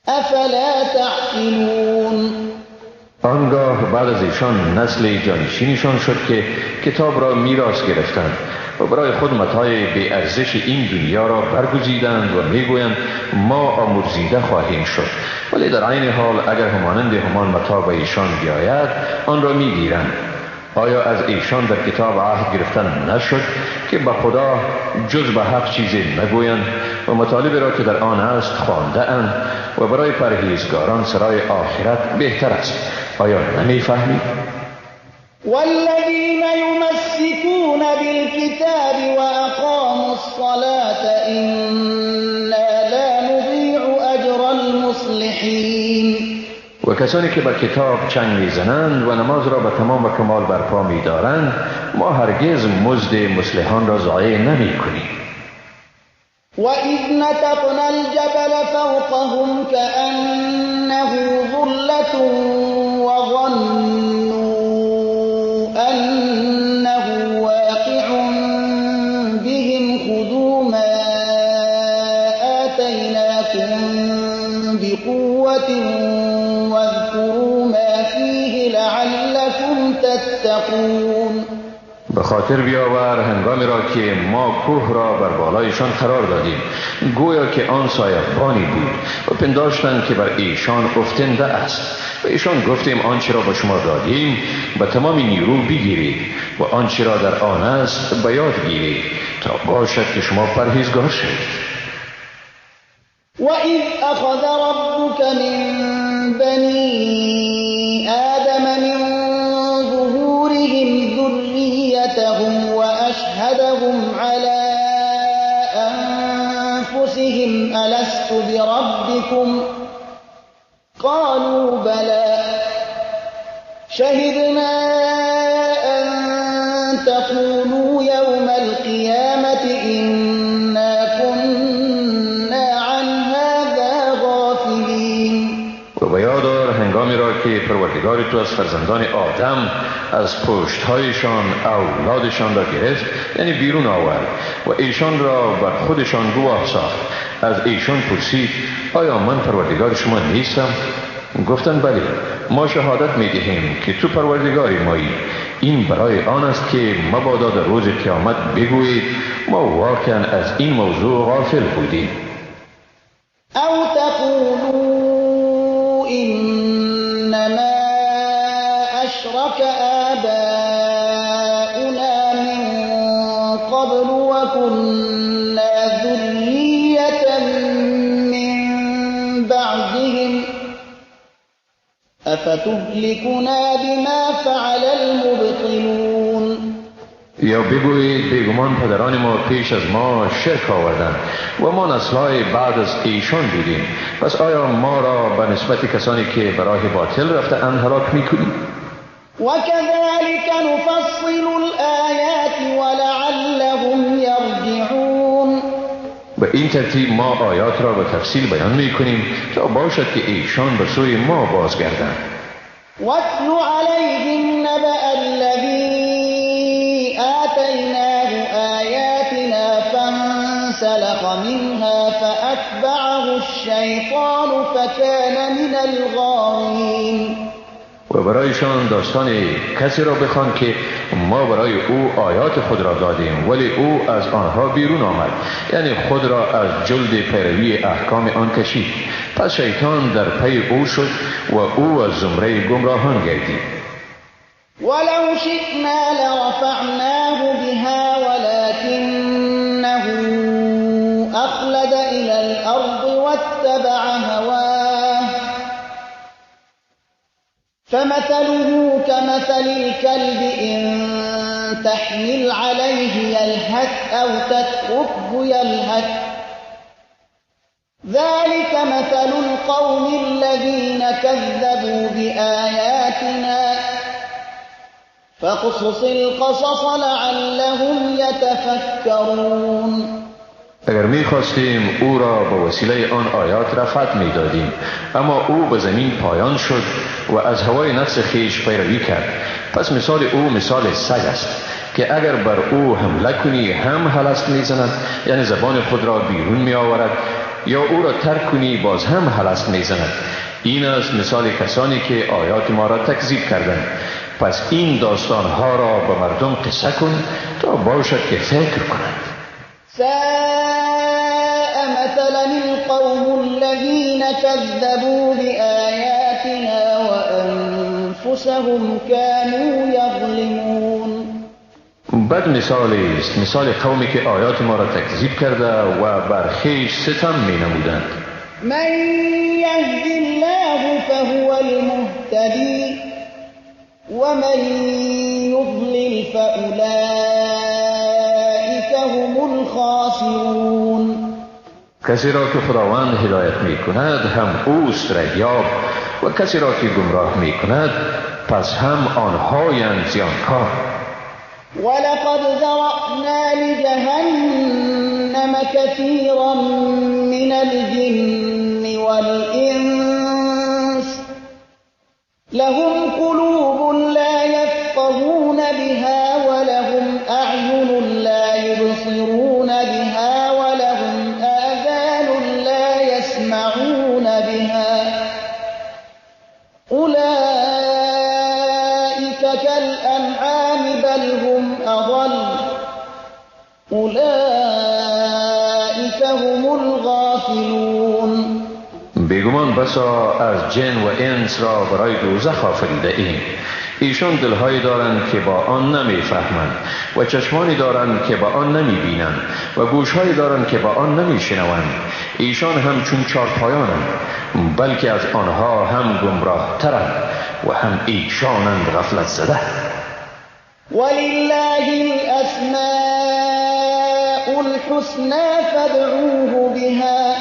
أفلا تعقلون. آنگاه بعد از ایشان نسل جانشینشان شد که کتاب را میراث گرفتند و برای خود متاع بی ارزش این دنیا را برگزیدند و میگویند ما آمرزیده خواهیم شد، ولی در عین حال اگر همانند همان متاع به ایشان بیاید آن را میگیرند. آیا از ایشان در کتاب عهد گرفتن نشد که به خدا جز به حق چیزی نگویند و مطالب را که در آن است خوانده اند و برای پرهیزگاران سرای آخرت بهتر است؟ آیا نمیفهمید؟ والذين يمسكون بالكتاب وأقاموا الصلاة إنا لا نضيع أجر المصلحين. و کسانی که بر کتاب چنگ میزنند و نماز را به تمام و کمال برپا می‌دارند ما هرگز مزد مصلحان را ضایع نمی‌کنیم. وَإِذْ نَتَقْنَا الْجَبَلَ فَوْقَهُمْ كَأَنَّهُ ظُلَّةٌ وَظَنُّوا أَنَّهُ واقع بهم خُذُوا مَا آتَيْنَاكُمْ بِقُوَّةٍ واذكروا ما فيه لعلكم تتقون. به خاطر بیاور هنگامی را که ما کوه را بر بالایشان قرار دادیم گویا که آن سایه‌بانی بود و پنداشتند که بر ایشان افتنده است و ایشان گفتیم آنچه را به شما دادیم به تمام نیرو بگیرید و آنچه را در آن است به یاد گیرید تا باشد که شما پرهیزگار شوید. وَإِذْ أَخَذَ رَبُّكَ مِنْ بَنِي آدَمَ مِنْ ظُهُورِهِمْ ذُرِّيَّتَهُمْ وَأَشْهَدَهُمْ عَلَى أَنْفُسِهِمْ أَلَسْتُ بِرَبِّكُمْ قَالُوا بَلَى شَهِدْنَا أَنْ تَقُولُوا يَوْمَ الْقِيَامَةِ إِنَّا كُنَّا عَنْ هَذَا غَافِلِينَ. و یادار هنگامی را که پروردگار تو از فرزندان آدم از پشتهایشان اولادشان را گرفت، یعنی بیرون آورد و ایشان را بر خودشان گواه ساخت. از ایشان پرسید آیا من پروردگار شما نیستم؟ گفتند بله، ما شهادت می دهیم که تو پروردگاری مایی. این برای آن است که مبادا در روز قیامت بگویید ما واقعا از این موضوع غافل بودیم. أو تقولوا إنما أشرك آباؤنا من قبل وكنا ذرية من بعدهم أفتهلكنا بما فعل المبطلون. یا بگویید بیگمان پدران ما پیش از ما شرک آوردند و ما نسل‌های بعد از ایشان بودیم، پس آیا ما را به نسبت کسانی که به راه باطل رفته‌اند هلاک می‌کنی؟ وكذلك نفصل الآيات ولعلهم يرجعون. به این ترتیب ما آیات را به تفصیل بیان می‌کنیم تا باشد که ایشان به سوی ما بازگردند. واتل عليهم نبأ الذي آتيناه آياتنا فانسلخ منها فأتبعه الشيطان فكان من الغاوين. و برایشان داستان کسی را بخوان که ما برای او آیات خود را دادیم ولی او از آنها بیرون آمد، یعنی خود را از جلد پیروی احکام آن کشید، پس شیطان در پی او شد و او از زمره گمراهان گردید. ولو شئنا لرفعناه بها ولكنه أخلد إلى الأرض واتبع هواه فمثله كمثل الكلب إن تحمل عليه يلهث أو تتركه يلهث ذلك مثل القوم الذين كذبوا بآياتنا فاقصص القصص لعلهم يتفكرون. اگر می خواستیم او را به وسیله آن آیات رفعت می دادیم، اما او به زمین پایان شد و از هوای نفس خیش پیروی کرد. پس مثال او مثال سگ است که اگر بر او حمله کنی هم هلست می زند، یعنی زبان خود را بیرون می آورد، یا او را ترک کنی باز هم هلست می زند. این است مثال کسانی که آیات ما را تکذیب کردند. پس این داستان ها را به مردم قصه کن تا باشد که فکر کنند. ساء مثلا القوم الذين كذبوا بآياتنا وأنفسهم كانوا يظلمون. بد مثالی است مثال قومی که آیات ما را تکذیب کرده و بر خویش ستم می نمودند. من يهد الله فهو المهتدي ومن يضلل فأولئك هم الخاسرون. کسی را که خداوند هدایت می کند هم اوست رهیاب و کسی را که گمراه می کند پس هم آنهایند زیانکار. ولقد ذرأنا لجهنم كثيرا من الجن والإنس لهم قلوب لا يفقهون بها ولهم أعين لا يبصرون بها ولهم آذان لا يسمعون بها أولئك كالأنعام بل هم أضل أولئك هم الغافلون. بیگمان بسا از جن و انس را برای دوزخ آفریده ایم، ایشان دلهایی دارند که با آن نمیفهمند و چشمانی دارند که با آن نمیبینند و گوشهایی دارند که با آن نمیشنوند. ایشان هم چون چارپایانند، بلکه از آنها هم گمراه ترند و هم ایشانند غفلت زده. ولله الاسماء الحسنى فادعوه بها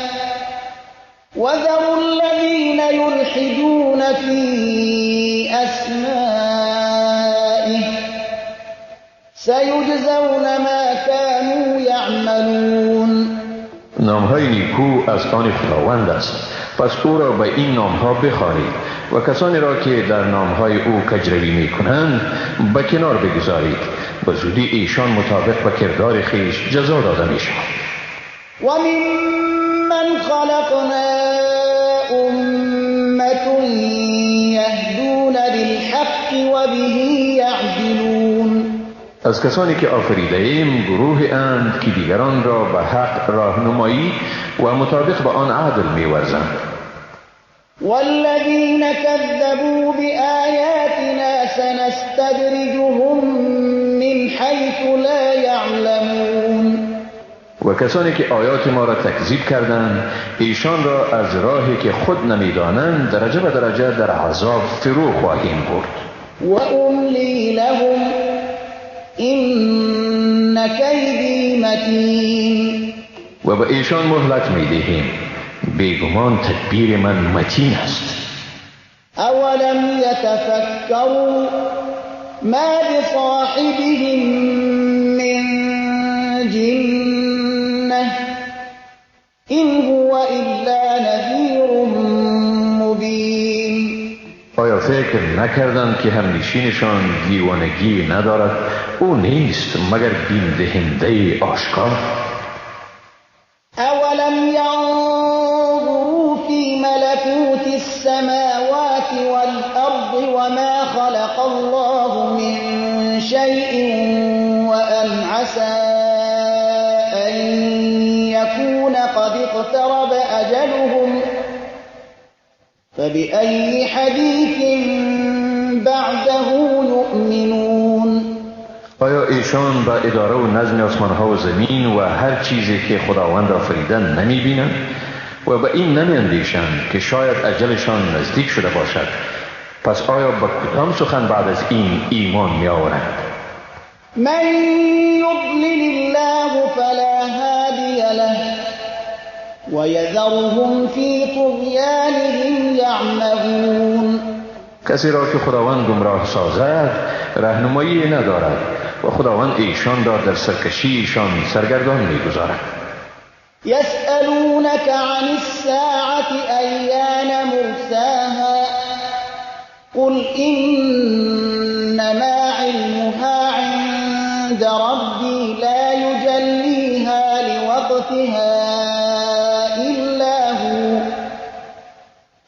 وذروا الذين يلحدون في أسمائه سيجزون ما كانوا يعملون. نامهای نیکو از آن خداوند است، پس او را به این نامها بخوانید و کسانی را که در نامهای او کجروی می کنند به کنار بگذارید. به زودی ایشان مطابق به کردار خویش جزا داده می شود. و ممن خلقنا أمة يهدون بالحق وبه يعدلون. از کسانی که آفریده ایم گروه اند که دیگران را به حق راهنمایی و مطابق به آن عدل می‌ورزند. والذین كذبوا بآیاتنا سنستدرجهم من حیث لا یعلمون. و کسانی که آیات ما را تکذیب کردند ایشان را از راهی که خود نمی‌دانند درجه به درجه در عذاب فرو خواهیم برد. و املی لهم این کیدی متین. و به ایشان مهلت می‌دهیم، بیگمان تدبیر من متین است. اولم یتفکروا ما بصاحبهم من جنة این هو الا نذیر مبین. آیا فکر نکردند که همنشینشان دیوانگی ندارد؟ او نیست مگر بین دهنده آشکار. اولم ينظروا في ملكوت السماوات والأرض وما خلق الله من شيء وأن عسى أن يكون قد اقترب أجلهم فبأي حديث بعده يؤمنون. آیا ایشان با اداره و نظم آسمان‌ها و زمین و هر چیزی که خداوند آفریدن نمی‌بینند و به این نمی‌اندیشند که شاید اجلشان نزدیک شده باشد؟ پس آیا به کدام سخن بعد از این ایمان می‌آورند؟ من یضلل الله فلا هادی له و یذرهم فی طغیانهم یعمهون. کسی را که خداوند گمراه سازد راهنمایی ندارد و خداوند ایشان را در سرکشیشان سرگردان می‌گذارد. یسألونک عن الساعة ایان مرساها قل انما علمها عند ربی لا یجلیها لوقتها الا هو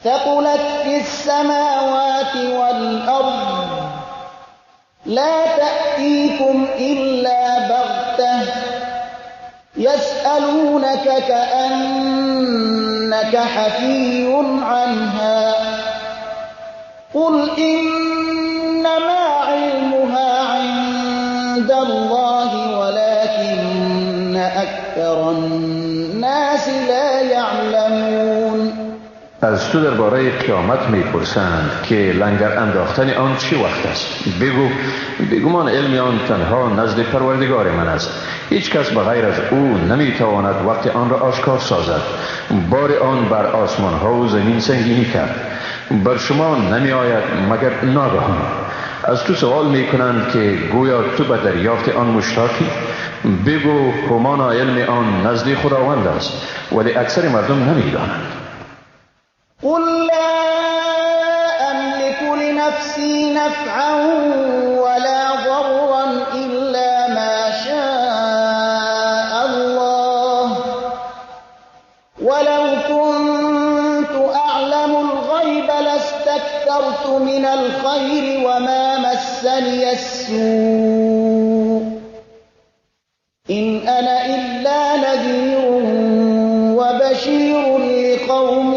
ثقلت في السماوات والأرض لا تأتيكم إلا بغتة يسألونك كأنك حفي عنها قل إنما علمها عند الله ولكن أكثر الناس لا يعلمون. از تو درباره قیامت میپرسند که لنگر انداختن آن چه وقت است؟ بگو بیگمان علم آن تنها نزد پروردگار من است. هیچ کس بغیر از او نمیتواند وقت آن را آشکار سازد. بار آن بر آسمان ها و زمین سنگینی کرد، بر شما نمی آید مگر ناگهان. از تو سوال میکنند که گویا تو به دریافت آن مشتاقی؟ بگو همانا علم آن نزد خداوند است ولی اکثر مردم نمیدانند. قل لا أملك لنفسي نفعا ولا ضرا إلا ما شاء الله ولو كنت أعلم الغيب لاستكثرت من الخير وما مسني السوء إن أنا إلا نذير وبشير لقوم.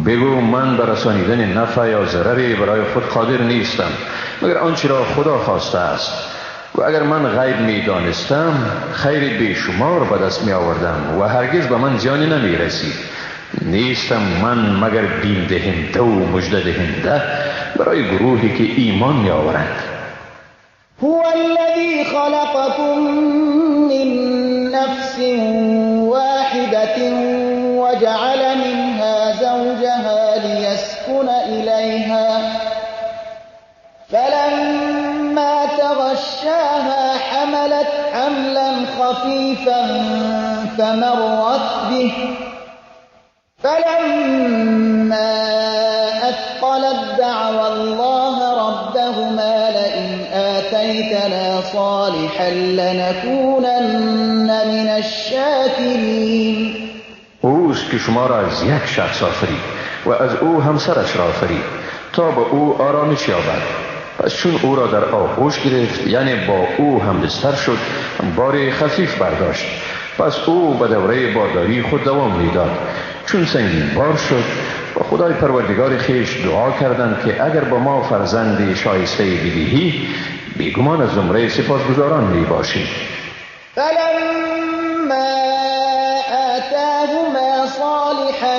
بگو من من به رسانیدن نفع یا ضرری برای خود قادر نیستم مگر آنچه را خدا خواسته است و اگر من غیب می دانستم خیر بیشمار به دست می آوردم و هرگز به من زیانی نمی رسید. نیستم من مگر بیم دهنده و مژده دهنده برای گروهی که ایمان می آورند. هو الذي خلقكم من نفس واحدة وجعل منها زوجها ليسكن إليها فلما تغشاها حملت حملا خفيفا فمرت به فلما أثقلت دعوى الله ربهما لئن آتيتنا صالحا لنكونن من الشاكرين. اوست که شما را از یک شخص آفرید و از او همسرش را آفرید تا به او آرامش یابد. پس چون او را در آغوش گرفت یعنی با او همبستر شد بار خفیف برداشت. پس او به دوره بارداری خود دوام میداد. چون سنگین بار شد و خدای پروردگار خیش دعا کردند که اگر با ما فرزند شایسته بدهی بیگمان از زمره سپاسگزاران می باشیم. فلما آتاهما صالحا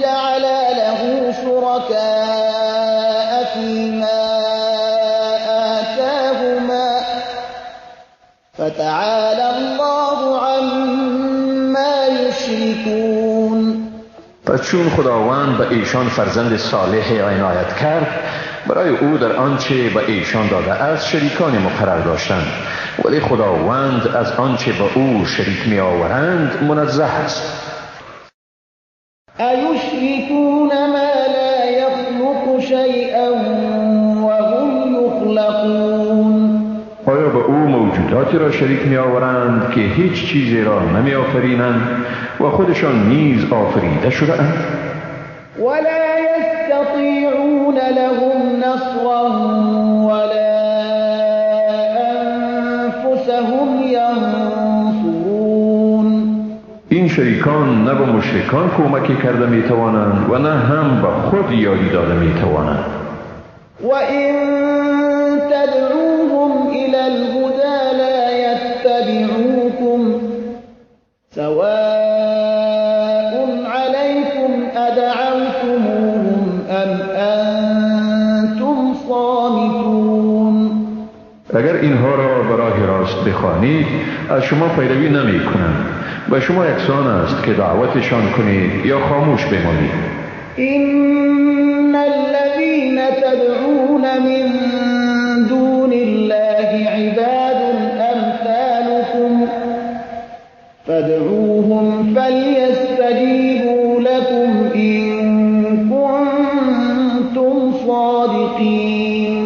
جعل له شركاء فيما آتاهما فتعالى الله عما يشركون. پس چون خداوند به ایشان فرزند صالح عنایت کرد برای او در آنچه به ایشان داده است شریکانی مقرر داشتند ولی خداوند از آنچه به او شریک می آورند منزه است. أَيُشْرِكُونَ ما لا يخلق شيئا وهم يخلقون. آیا به او موجوداتی را شریک می آورند که هیچ چیزی را نمی آفرینند و خودشان نیز آفریده شده اند؟ ولا يستطيعون لهم نصرا ولا أنفسهم ينصرون. این شریکان نه به مشرکان کمکی کرده می توانند و نه هم به خود یاری داده می توانند. وإن تدعوهم إلى الهدى لا يتبعوكم سواء عليكم أدعوتموهم أم أنتم صامتون. اگر اینها را به راه راست بخوانید از شما پیروی نمی کنند و شما یکسان است که دعوتشان کنید یا خاموش بمانید. إن الذين تدعون من دون الله عباد أمثالكم فادعوهم فليستجيبوا لكم إن كنتم صادقين.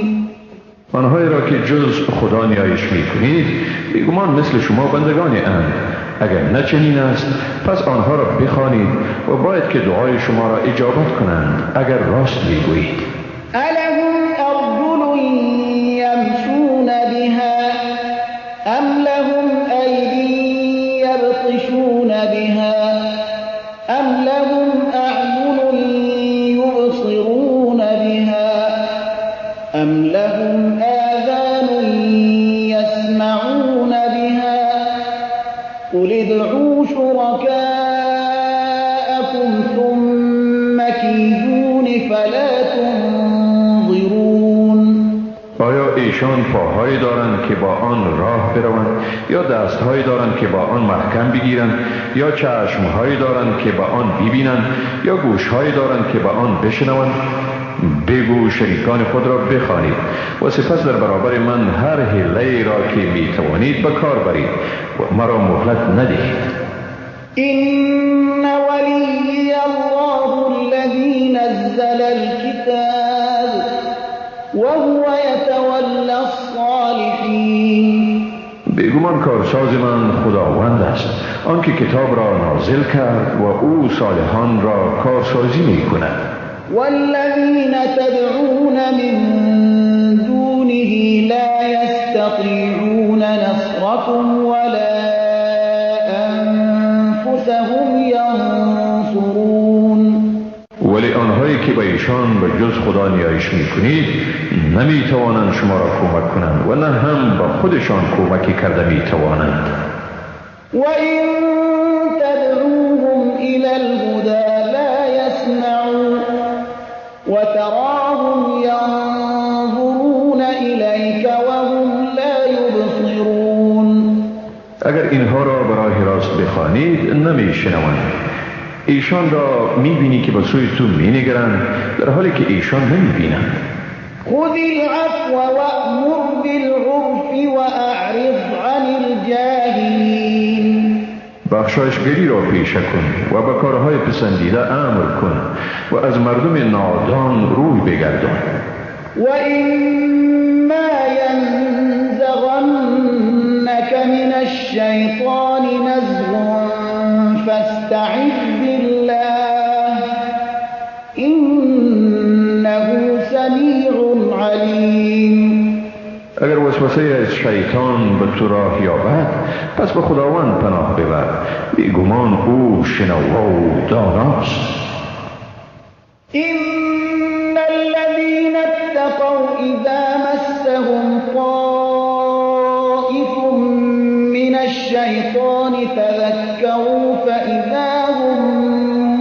آنهایی را که جز خدا نیایش می کنید بیگمان مثل شما بندگانی اند. اگر نه چنین است پس آنها را بخوانید و باید که دعای شما را اجابت کنند اگر راست میگویید. ألهم أرجل يمشون بها أم لهم أيدي يبطشون بها أم لهم أعين يبصرون بها أم لهم آذان يسمعون بها قل ادعوا شركاءكم ثم كيدون فلا تنظرون. آیا ایشان پاهایی دارند که با آن راه بروند یا دستهایی دارند که با آن محکم بگیرند یا چشمهایی دارند که با آن ببینند یا گوشهایی دارند که با آن بشنوند؟ بگو شریکان خود را بخوانید و سپس در برابر من هر حیله را که می توانید به کار برید و مرا مهلت ندهید. إن ولي الله الذي نزل الكتاب وهو يتولى الصالحين. بیگمان کارساز من خداوند است آنکه کتاب را نازل کرد و او صالحان را کارسازی می کند. والذين تدعون من دونه لا يستطيعون نصركم ولا أنفسهم ينصرون. ولی آنهایی که به ایشان به جز خدا نیایش میکنید نمیتوانند شما را کمک کنند و نه هم به خودشان کمکی کرده میتوانند. و این تدعوهم الى الهدى لا يسمعون و تراهم ينظرون الیک و هم لا یبصرون. اگر اینها را به راه راست بخوانید نمیشنوند. ایشان را میبینی که به سوی تو مینگرند در حالی که ایشان نمیبینند. خذ العفو وأمر بالعرف وأعرض عن الجاهلین. بخشایشگری را پیشه کن و به کارهای پسندیده امر کن و از مردم نادان روی بگردان. و اما ینزغنک من الشیطان نزغ فاستعذ بالله انه سمیع علیم. اگر وسوسه از شیطان به تو راه یابد پس به خداوند پناه ببر، بیگمان او شنوا و داناست. ان الذين اتقوا اذا مسهم طائف من الشیطان تذكروا فاذا هم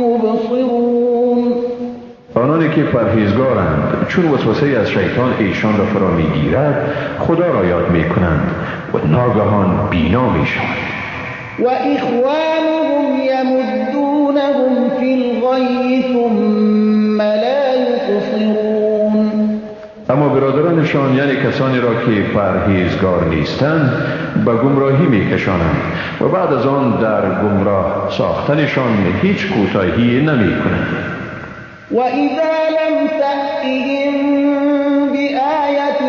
مبصرون. آنانی که پرهیزگارند چون وسوسه از شیطان ایشان را فرا میگیرد خدا را یاد میکنند و ناگهان بینا میشوند. و اخوانهم یمدونهم فی الغی ثم لا یقصرون. اما برادرانشان یعنی کسانی را که پرهیزگار نیستند به گمراهی میکشانند و بعد از آن در گمراه ساختنشان هیچ کوتاهی نمیکنند. وَإِذَا لَمْ تَأْتِهِمْ بِآيَةٍ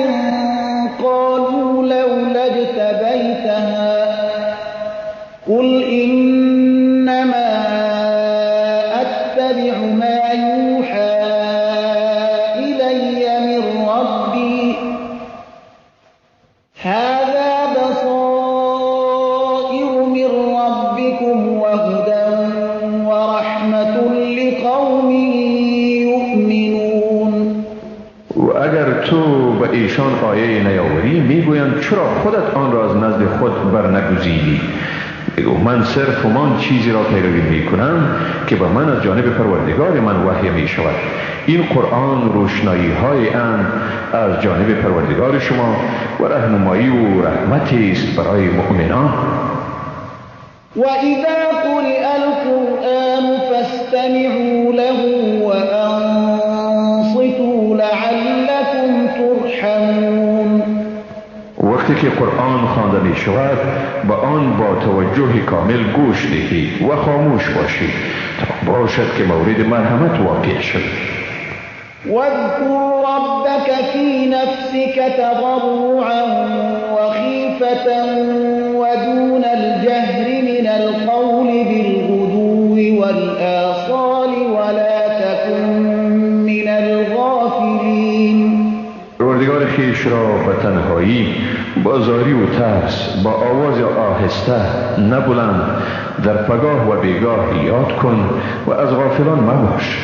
قَالُوا لَوْلَا اجْتَبَيْتَهَا قُلْ إِنَّمَا أَتَّبِعُ مَا يُوحَى إِلَيَّ مِنْ رَبِّي هَذَا بَصَائِرُ مِنْ رَبِّكُمْ وَهُدًى وَرَحْمَةٌ لِقَوْمٍ اگر تو به ایشان آیه نیاوری میگویند چرا خودت آن را از نزد خود برنگزیدی؟ بگو من صرف همان چیزی را پیروی میکنم که به من از جانب پروردگار من وحی می شود. این قرآن روشنایی های از جانب پروردگار شما و راهنمایی و رحمتی است برای مؤمنان. و اذا قرئ القرآن فاستمعوا له وانصتوا لعلكم ترحمون. وقتی که قرآن خوانده می شود به آن با توجه کامل گوش دهید و خاموش باشید تا باشد که مورد مرحمت واقع شد. واذكر ربك في نفسك تضرعا وخيفة ودون الجهر من القول بالغدو والآصال ولا تكن من الغافلين. پروردگار خویش را به تنهایی با زاری و ترس با آواز آهسته نه بلند در پگاه و بیگاه یاد کن و از غافلان مباش.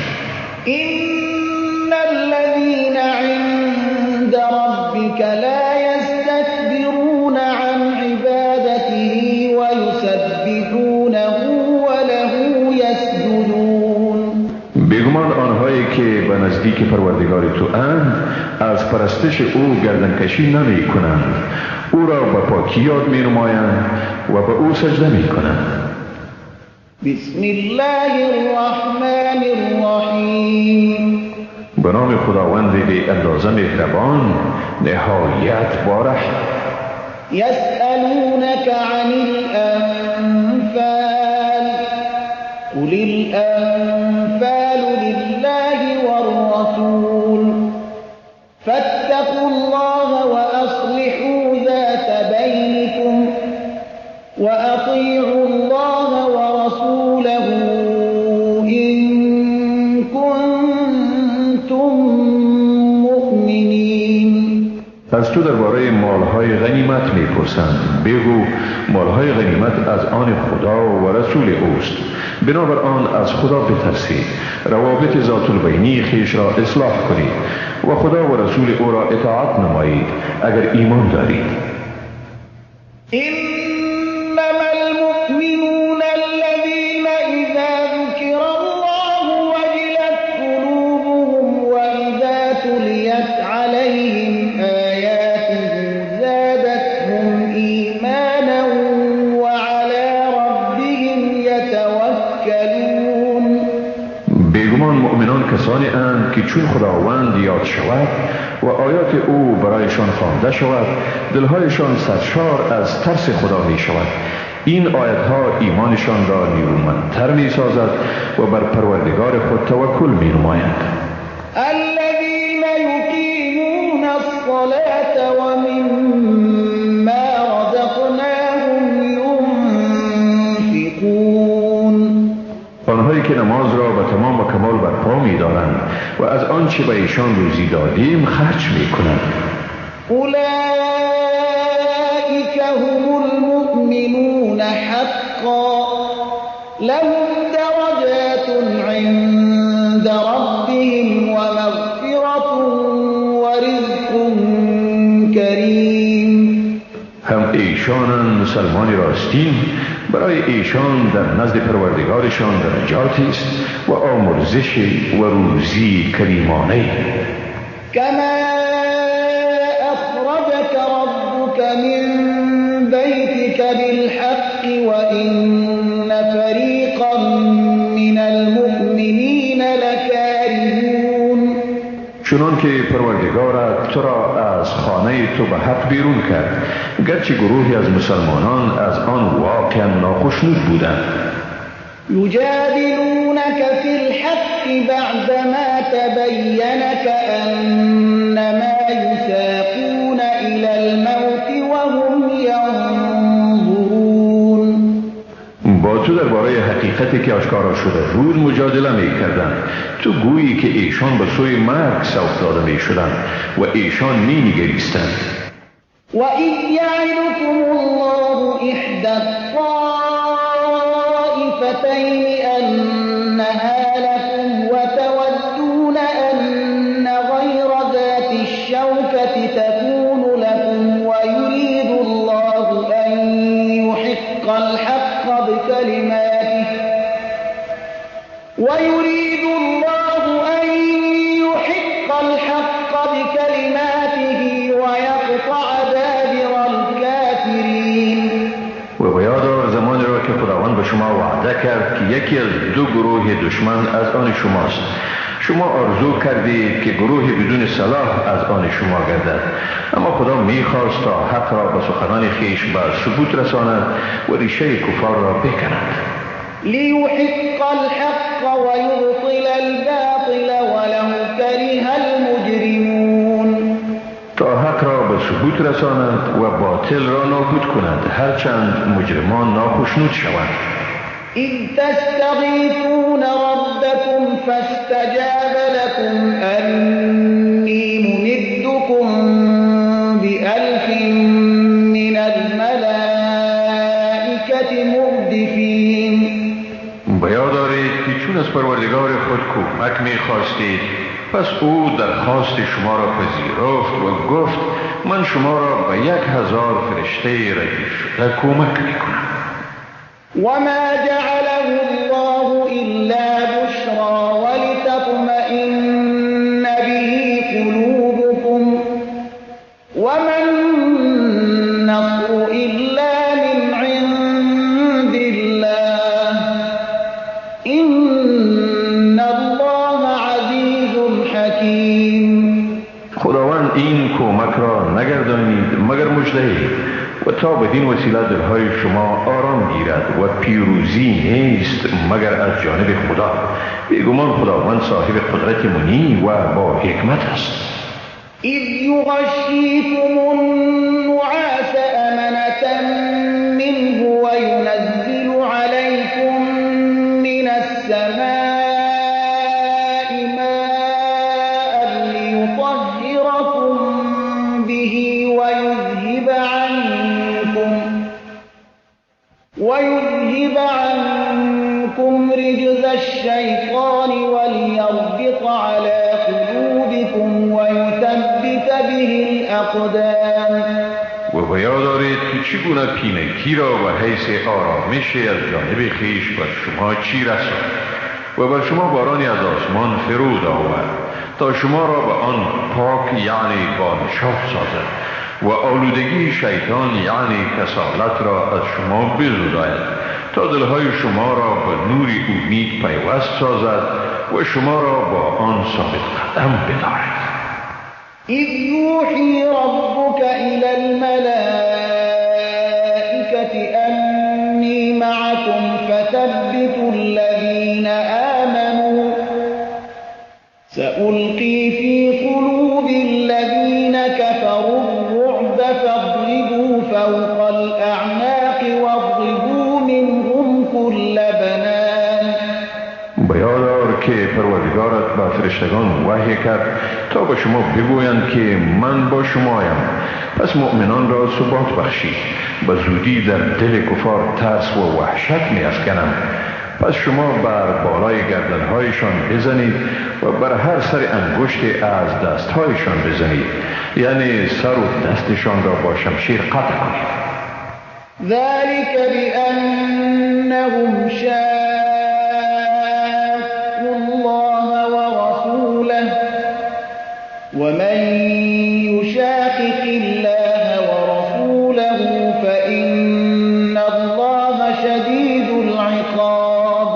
إن الذين عند ربك لا يستكبرون عن عبادته ويسبحونه وله يسجدون. بیگمان آنهایی که به نزدیک پروردگار تو اند از پرستش او گردنکشی نمی کنند، او را به پاکی یاد می نمایند و به او سجده می کنند. بسم الله الرحمن الرحیم. به نام خداوند بی اندازه مهربان نهایت باره. یسألونک عن الانفال قل الانفال لله والرسول فاتقوا الله واصلحوا ذات بینکم واطیعوا الله ورسوله إن كنتم مؤمنين. از تو درباره مالهای غنیمت میپرسند. بگو مالهای غنیمت از آن خدا و رسول اوست، بنابر آن از خدا بترسید، روابط ذات البینی خیش را اصلاح کنید و خدا و رسول او را اطاعت نمایید اگر ایمان دارید. إنما المؤمنون الذين إذا ذكر الله وجلت قلوبهم وإذا تليت عليهم آياته زادتهم إيمانا وعلى ربهم يتوكلون. بیگمان مؤمنان کسانی اند که چون خداوند یاد شود و آیات او برایشان خوانده شود دلهایشان سرشار از ترس خدا می شود. این آیتها ایمانشان را نیرومندتر می سازد و بر پروردگار خود توکل می نمایند. الذين يقيمون الصلاة ومما رزقناهم ينفقون. آنهایی که نماز را به تمام و کمال برپا می دارند و از آنچه به ایشان روزی دادیم خرج می کنند. أولئك هم المؤمنون حقا لهم درجات عند ربهم ومغفرة ورزق كريم. هم ایشانند مسلمان راستین، برای ایشان در نزد پروردگارشان درجاتی است و آمرزش و روزی کریمانه. كما أخرجك ربك من بيتك بالحق وإن فريقا من المؤمنين لكارهون. چنان که پروردگارت تو را از خانه تو به حق بیرون کرد، گرچه گروهی از مسلمانان از آن واقعا ناخشنود بودند. يجادلونك في الحق بعدما تبين كأنما يساقون إلى الموت وهم ينظرون. با تو درباره حقیقتی که آشکارا شده بود مجادله می کردند. تو گویی که ایشان به سوی مرگ سوق داده می شدند و ایشان می نگریستند. وَإِذْ يَعِدُكُمُ اللَّهُ إِحْدَى الطَّائِفَتَيْنِ أَنَّهَا لَكُمْ وَتَوَدُّونَ أَنَّ غَيْرَ ذَاتِ الشَّوْكَةِ تَكُونُ لَكُمْ وَيُرِيدُ اللَّهُ أَن يُحِقَّ الْحَقَّ بِكَلِمَاتِهِ وَيَقْطَعَ دَابِرَ الْكَافِرِينَ. و بیادار زمانی را که خداوند به شما وعده کرد که یکی از دو گروه دشمن از آن شماست. شما آرزو کردید که گروه بدون صلاح از آن شما گردد، اما خدا میخواست تا حق را به سخنان خیش به ثبوت رساند و ریشه کفار را بکند. لِيُحِقَّ الْحَقَّ وَيُبْطِلَ الْبَاطِلَ وَلَوْ كَرِهَ الْمُجْرِمُونَ. تا حق را به ثبوت رساند و باطل را نابود کند، هرچند مجرمان ناخشنود شوند. إِذْ تَسْتَغِيثُونَ رَبَّكُمْ فَاسْتَجَابَ لَكُمْ أَنِّي مُمِدُّكُم بِأَلْفٍ مِّنَ الْمَلَائِكَةِ مُرْدِفِينَ. بیادارید که چون از پروردگار خود کمک می‌خواستید، پس او درخواست شما را پذیرفت و گفت من شما را به 1000 فرشته ردیف شده کمک می‌کنم. وَمَا جَعَلَهُ اللَّهُ إِلَّا بُشْرَى وَلِتَطْمَئِنَّ بِهِ قُلُوبُكُمْ وَمَا النَّصْرُ إِلَّا مِنْ عِندِ اللَّهِ إِنَّ اللَّهَ عَزِيزٌ حَكِيمٌ. خداوند این کمک را نگردانید مگر مژده و تا بدین وسیله دلهای شما آرام گیرد و پیروزی نیست مگر از جانب خدا. بیگمان خداوند صاحب قدرت منی و با حکمت است. إِذْ يُغَشِّيكُمُ النُّعَاسَ أَمَنَةً مِّنْهُ وَيُنَزِّلُ عَلَيْكُم مِّنَ السَّمَاءِ مَاءً لِّيُطَهِّرَكُم بِهِ الأقدام و یاد دارید که چگونه پینکی را به حیث آرامش از جانب خویش بر شما چی رساند و بر شما بارانی از آسمان فرود آورد تا شما را به آن پاک یعنی بانشاف سازد و آلودگی شیطان یعنی کسالت را از شما بزداید تا دلهای شما را به نور امید پیوست سازد و شما را با آن ثابت قدم بدارد. إذ يوحي ربك إلى الملائكة أني معكم فثبتوا الذين آمنوا سألقي في قلوب الذين كفروا الرعب فاضربوا فوق الأعناق واضربوا منهم كل بنان. بیادار که پروردگارت به فرشتگان وحی کرد تا به شما بگویند که من با شمایم، پس مؤمنان را ثبات بخشید. به زودی در دل کفار ترس و وحشت می افکنم. پس شما بر بالای گردنهایشان بزنید و بر هر سر انگشت از دستهایشان بزنید، یعنی سر و دستشان را با شمشیر قطع کنید. ذلك بأنهم شاقوا الله ورسوله ومن يشاقق الله ورسوله فإن الله شديد العقاب.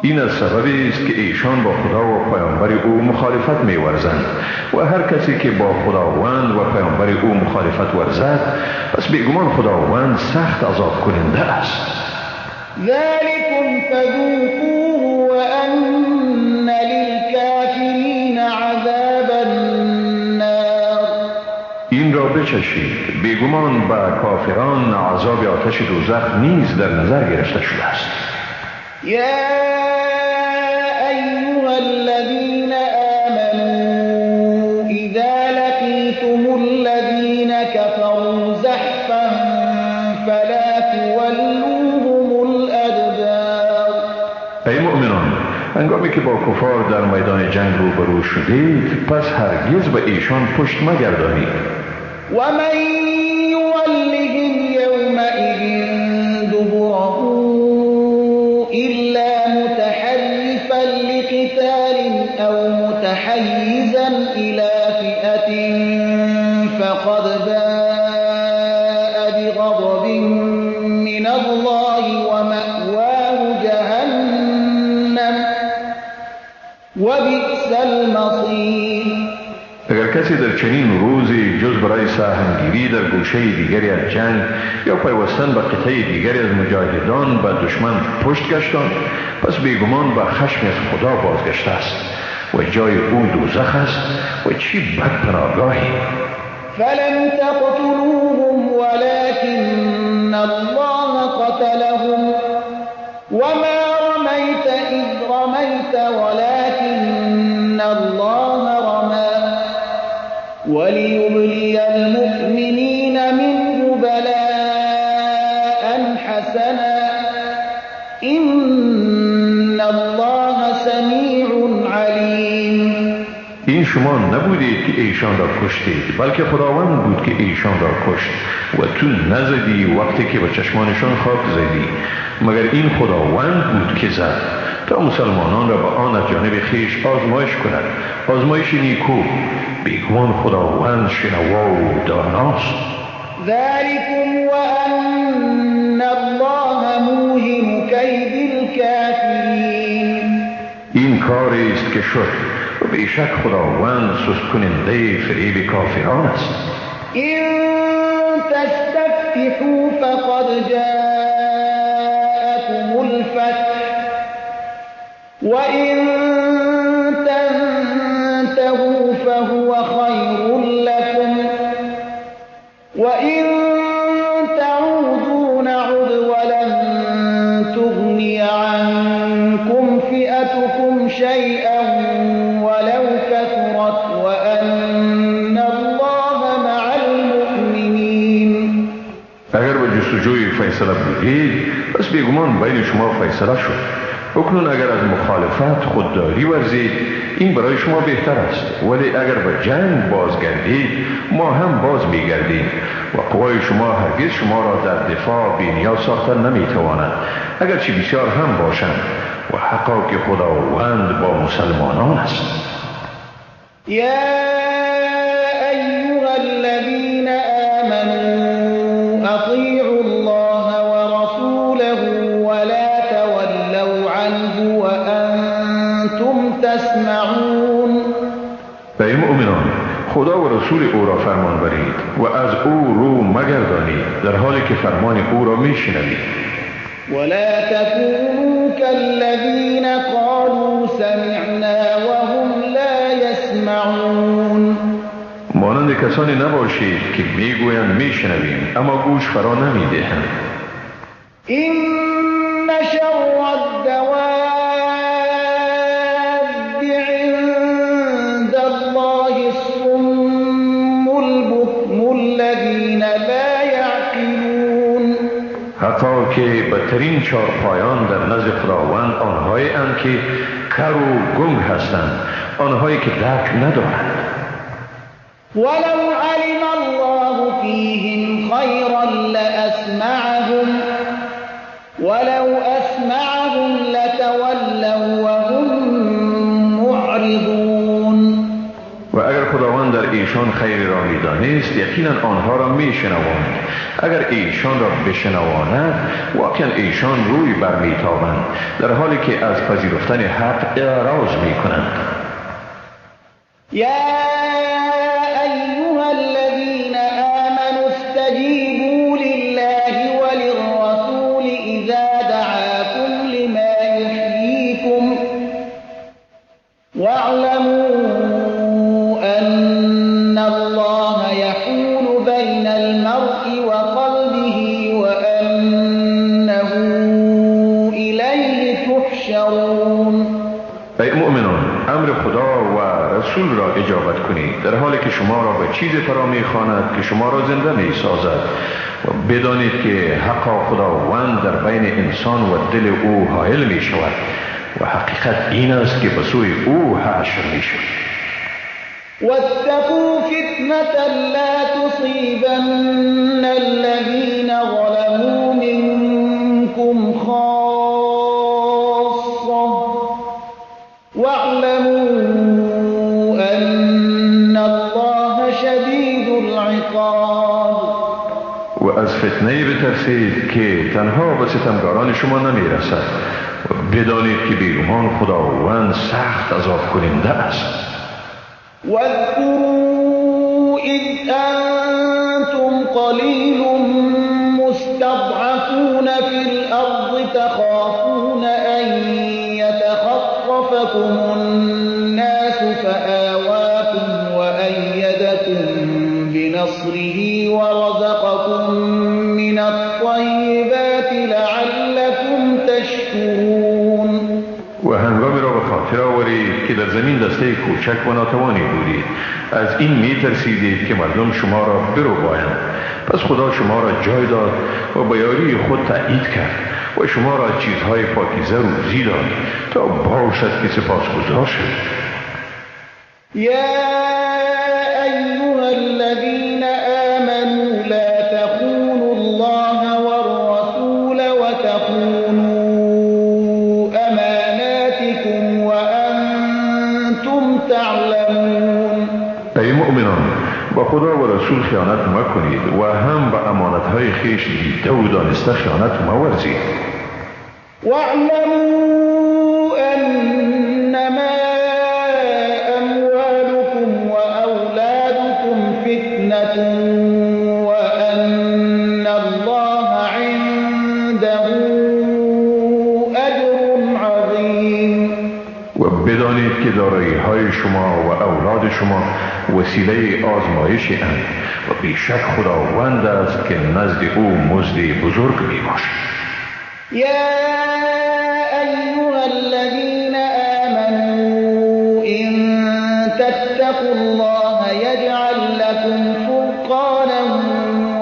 این از سببی است که ایشان با خدا و پیامبر او مخالفت می ورزند و هر کسی که با خداوند و پیامبر او مخالفت ورزد پس بیگمان خداوند سخت عذاب کننده است. ذلكم فذوقوه وأن للكافرين عذاب النار. این را بچشید، بیگمان به کافران عذاب آتش دوزخ نیز در نظر گرفته شده است. يا أيها الذين آمنوا إذا لقيتم الذين كفروا زحفا فلا تولوهم الأدبار. ای مؤمنان، هنگامی که با کفار در میدان جنگ روبرو شدید پس هرگز به ایشان پشت مگردانید. ومن يولهم يومئذ دبره إلا متحرفا لقتال أو متحيزا إلى فئة فقد باء بغضب من الله ومأواه جهنم وبئس المصير. اگر کسی در چنین روزی جز برای سهمگیری در گوشه دیگری از جنگ یا پیوستن به قطعه دیگری از مجاهدان به دشمن پشت گشتان پس بیگمان به خشم از خدا بازگشته است و جای او دوزخ است و چی بد پناهگاهی. فلم تقتلوهم ولكن الله قتلهم وما رميت إذ رميت ولكن الله رمى وليبلي المؤمنين منه بلاء حسنا إن الله سميع عليم. این شما نبودید که ایشان را کشتید بلکه خداوند بود که ایشان را کشت و تو نزدی وقتی که به چشمانشان خاک زدی، مگر این خداوند بود که زد تا مسلمانان را به آن از جانب خویش آزمایش کند، آزمایش نیکو. بیگمان خداوند شنوا و داناست. ذلكم وأن الله موهن كيد الكافرين. این کاری است که شد و بیشک خداوند سست کننده فریب کافران است. إن تستفتحوا فقد جاءكم الفتح وإن تنتهوا فهو خير لكم وإن تعودوا نعد ولن تغني عنكم فئتكم شيئا ولو كثرت وأن الله مع المؤمنين. اگر به جستجوی فیصله بودید پس بیگمان بین شما فیصله شد اکنون اگر از مخالفت خودداری ورزید این برای شما بهتر است، ولی اگر به جنگ بازگردید ما هم باز میگردیم و قوای شما هرگز شما را در دفاع بی‌نیاز ساختن نمیتواند، اگرچه بسیار هم باشند و حقا که خداوند با مسلمانان است. یا ایها الذین آمنوا اطیعوا الله ورسوله ولا تولوا عنه وانتم تسمعون. ای مؤمنان، خدا و رسول او را فرمان برید و از او رو مگردانید در حالی که فرمان او را میشنوید. ولا تكونوا كالذين قالوا سمعنا وهم لا يسمعون. مانند کسانی نباشید که میگویند میشنویم اما گوش فرا نمیدهند. إن شر الدواب عند الله الصم البكم الذين لا يعقلون. حتی که بدترین چارپایان در نزد خداوند آنهایی اند که کر و گنگ هستند، آنهایی که درک ندارند. ولو علم الله فيهم خيرا لأسمعهم ولو أسمعهم لتولوا وهم معرضون. و اگر خداوند در ایشان خیری را می‌دانست یقینا آنها را می‌شنواند، اگر ایشان را بشنواند واقعا ایشان روی برمیتابند در حالی که از پذیرفتن حق اعراض می‌کنند. یا ایها الذین آمنوا استجیبوا لله وللرسول اذا دعاكم لما يحييكم واعلموا ان الله يحول بين المرء وقلبه وانه الیه تحشرون. ای مؤمنان، امر خدا و رسول را اجابت کنید در حالی که شما را به چیزی فرا می‌خواند که شما را زنده می‌سازد و بدانید که حقا خداوند در بین انسان و دل او حائل می‌شود و حقیقت این است که به سوی او حشر می‌شود. واتقوا فتنة لا تصيبن الذين ظلموا منكم خاصة واعلموا أن الله شديد العقاب. و از فتنه بترسید که تنها به ستمگاران شما نمی‌رسد و بدانید که بیگمان خداوند سخت عذاب کننده است. واذكروا إذ أنتم قليل مستضعفون في الأرض تخافون أن يتخطفكم الناس فآواكم وأيدكم بنصره ورزقكم من الطيبات لعلكم تشكرون. و هنگامی را به خاطر آورید که در زمین دسته کوچک و ناتوانی بودید، از این می ترسیدید که مردم شما را بربایند، پس خدا شما را جای داد و به یاری خود تأیید کرد و شما را چیزهای پاکیزه روزی داد تا باشد که سپاسگزار شد. يا أيها الذين آمنوا لا تخونوا الله والرسول وتخونوا أماناتكم وأنتم تعلمون. ای مؤمنان، با خدا و رسول خیانت مکنید و هم به امانتهای خویش دیده و دانسته خیانت مورزید. واعلموا أنما أموالكم وأولادكم فتنة وأن الله عنده أجر عظيم. و بدانید که دارایی های شما و اولاد شما وسیله آزمایشی اند و بیشک خداوند است که نزد او مزد بزرگ می باشد. يا أيها الذين آمنوا إن تتقوا الله يجعل لكم فرقانا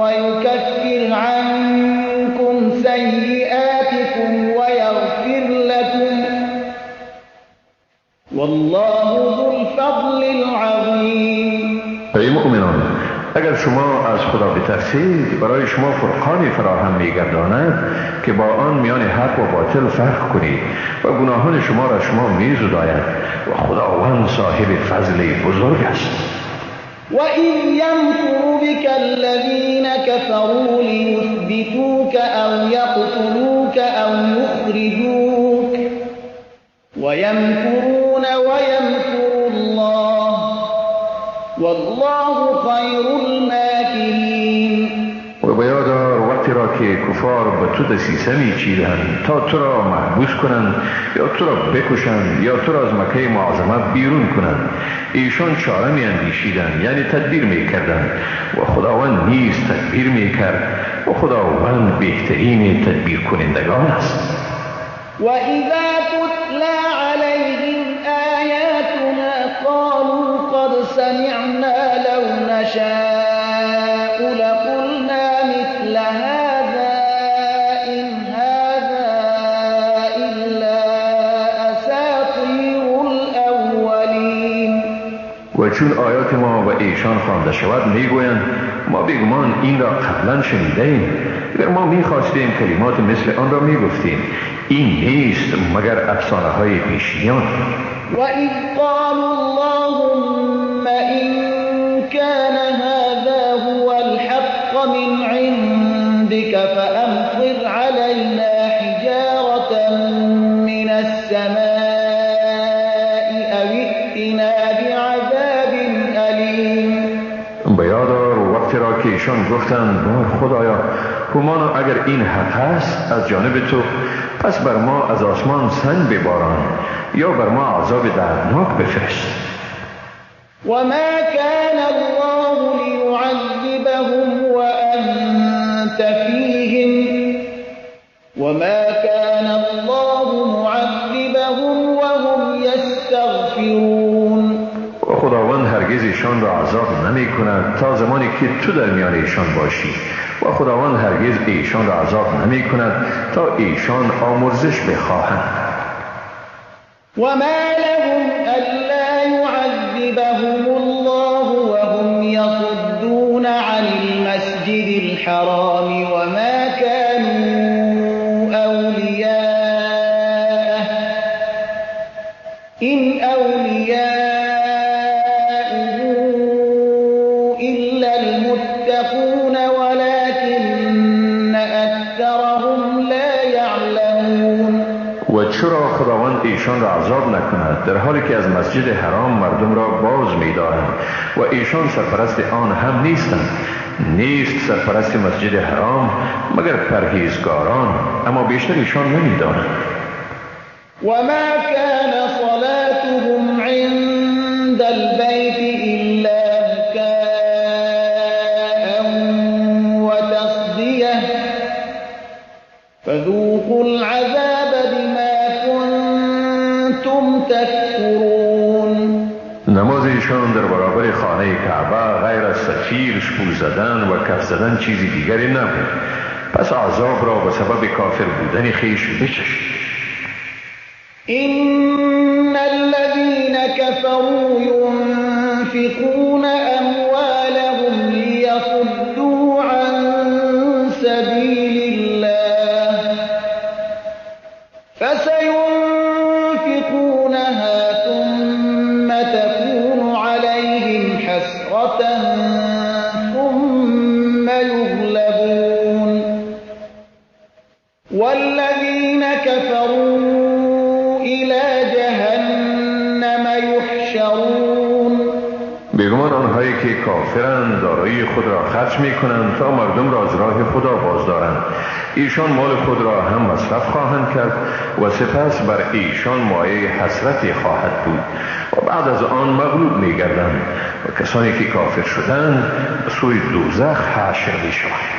ويكفر عنكم سيئاتكم ويغفر لكم شما از خدا بترسید برای شما فرقانی فراهم می‌گرداند که با آن میان حق و باطل فرق کنید و گناهان شما را شما می‌زداید و خداوند صاحب فضل بزرگ است. وَإِذْ يَمْكُرُ بِكَ الَّذِينَ كَفَرُوا لِيُثْبِتُوكَ أَوْ يَقْتُلُوكَ أَوْ يُخْرِجُوكَ وَيَمْكُرُونَ وَيَمْكُرُ اللَّهُ وَاللَّهُ خَيْرُ الْمَاكِرِينَ. و بیادار وقتی را که کفار به تو دسیسه می‌چیدند تا تو را محبوس کنند یا تو را بکشند یا تو را از مکه معظمه بیرون کنند، ایشان چاره می‌اندیشیدند، یعنی تدبیر می‌کردند و خداوند نیز تدبیر می‌کرد و خداوند بهترین تدبیر کنندگان است. وَإِذَا تُتْلَى عَلَيْهِمْ آيَاتُنَا قَالُوا قَدْ سَمِعْنَا لَوْ نَشَاءُ لَقُلْنَا مِثْلَ هَذَا إِنْ هَذَا إِلَّا أَسَاطِيرُ الْأَوَّلِينَ. و چون آیات ما و ایشان خوانده شود میگویند ما بیگمان این را قبلا شنیدیم، اگر ما میخواستیم کلمات مثل آن را میگفتیم، این نیست مگر افسانه های پیشینیان. وَإِذْ قَالُوا اللَّهُمَّ إِن كَانَ هَذَا هُوَ الْحَقَّ مِنْ عِندِكَ فَأَمْطِرْ عَلَيْنَا حِجَارَةً مِنَ السَّمَاءِ أَوِ ائْتِنَا بِعَذَابٍ أَلِيمٍ. بیادار وقتی را که ایشان گفتند بار خدایا همانا اگر این حق است از جانب تو، پس بر ما از آسمان سنگ بباران یا بر ما عذاب دردناک بفرست. وَمَا كَانَ اللَّهُ لِيُعَذِّبَهُمْ وَأَنْتَ فِيهِمْ وَمَا كَانَ اللَّهُ مُعَذِّبَهُمْ وَهُمْ يَسْتَغْفِرُونَ. و خداوند هرگز ایشان را عذاب نمی کند تا زمانی که تو در میان ایشان باشی و خداوند هرگز ایشان را عذاب نمی کند تا ایشان آمرزش بخواهند. وَمَا لَهُمْ أَلَّا يُعَذِّبَهُمُ اللَّهُ وَهُمْ يَصُدُّونَ عَنِ الْمَسْجِدِ الْحَرَامِ وَمَا كَانُوا أَوْلِيَاءَهُ إِنْ أَوْلِيَاؤُهُ إِلَّا الْمُتَّقُونَ وَلَكِنَّ أَكْثَرَهُمْ لَا يَعْلَمُونَ. و چرا خداوند ایشان را عذاب نکند در حالی که از مسجد حرام مردم را باز می‌دارند و ایشان سرپرست آن هم نیستند؟ نیست سرپرست مسجد حرام مگر پرهیزگاران، اما بیشتر ایشان نمی‌دانند. وَمَا كَانَ صَلَاتُهُمْ عِندَ الْبَيْتِ إِلَّا بُكَاءً وَتَصْدِيَةً فَذُوقُوا الْعَذَابَ بِمَا كُنتُمْ تَكْفُرُونَ. نماز ایشان در برابر خانه کعبه غیر از صفیر، شپول زدن و کف زدن چیزی دیگری نبود، پس عذاب را به سبب کافر بودن خویش بچشید. إِنَّ الَّذِينَ كَفَرُوا يُنْفِقُونَ أَمْوَالَهُمْ لِيَصُدُّوا عَنْ سَبِيلِ اللَّهِ فَسَيُنْفِقُونَهَا ثُمَّ تَكُونُ عَلَيْهِمْ حَسْرَةً ثُمَّ يُغْلَبُونَ وَالَّذِينَ كَفَرُوا إِلَى جَهَنَّمَ يُحْشَرُونَ. بیگمان آنهایی که کافرند دارایی خود را خرج می کنند تا مردم را از راه خدا باز دارند، ایشان مال خود را هم مصرف خواهند کرد و سپس بر ایشان مایه حسرتی خواهد بود و بعد از آن مغلوب می گردند و کسانی که کافر شدند به سوی دوزخ حشر می شوند.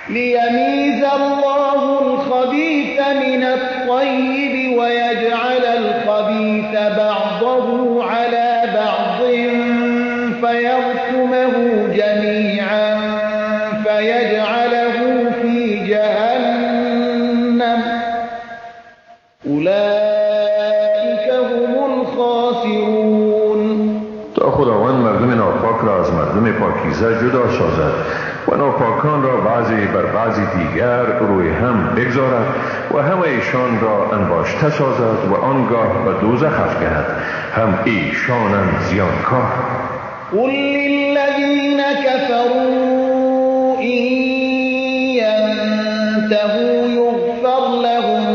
لِيَمِيزَ اللَّهُ الْخَبِيثَ مِنَ الطَّيِّبِ وَيَجْعَلَ الْخَبِيثَ بَعْضَهُ عَلَى بَعْضٍ فَيَرْكُمَهُ جَمِيعًا فَيَجْعَلَهُ فِي جَهَنَّمَ أُولَئِكَ هُمُ الْخَاسِرُونَ. تا خداوند مردم ناپاک را از مردم پاک پاکیزه جدا سازد و ناپاکان را بعضی بر بعضی دیگر روی هم بگذارد و همه ایشان را انباشته سازد و آنگاه به دوزخ افکند، هم ایشانند زیانکار. قل للذین كفروا إن ينتهوا يغفر لهم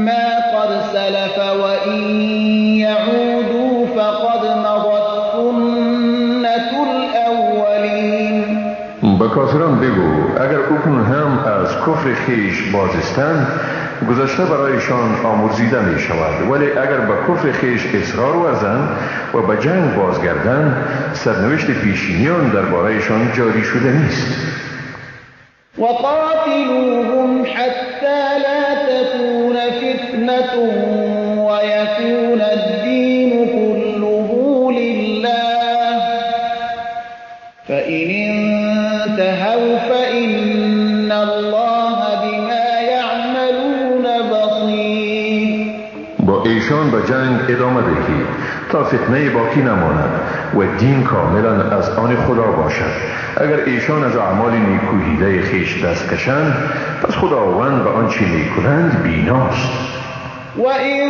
ما قد سلف وإن يعودوا فقد مضت سنة الأولين. به کافران بگو اگر اکنون هم از کفر خیش بازستند گذشته برایشان آمرزیده می شود، ولی اگر به کفر خیش اصرار ورزند و به جنگ بازگردند سرنوشت پیشینیان دربارهشان جاری شده نیست. وقاتلوهم حتى لا تكون فتنة ويكون الدين كله لله فإن انتهوا فإن الله بما يعملون بصير. با ایشان به جنگ ادامه دهید تا فتنه باقی نماند و دین کاملا از آن خدا باشد. اگر ایشان از اعمال نیکوهیده خیش دست کشند پس خداوند به آنچه میکنند بیناست. و این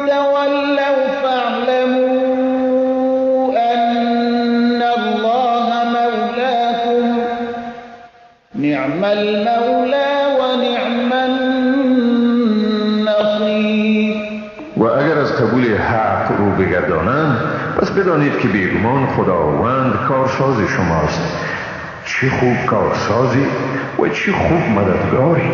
تولوا فاعلموا ان الله مولاكم نعم المولى و نعم النصير. و اگر از قبول حق رو بگردانند پس بدانید که بیگمان خداوند کارساز شماست. چه خوب کارسازی و چه خوب مددگاری.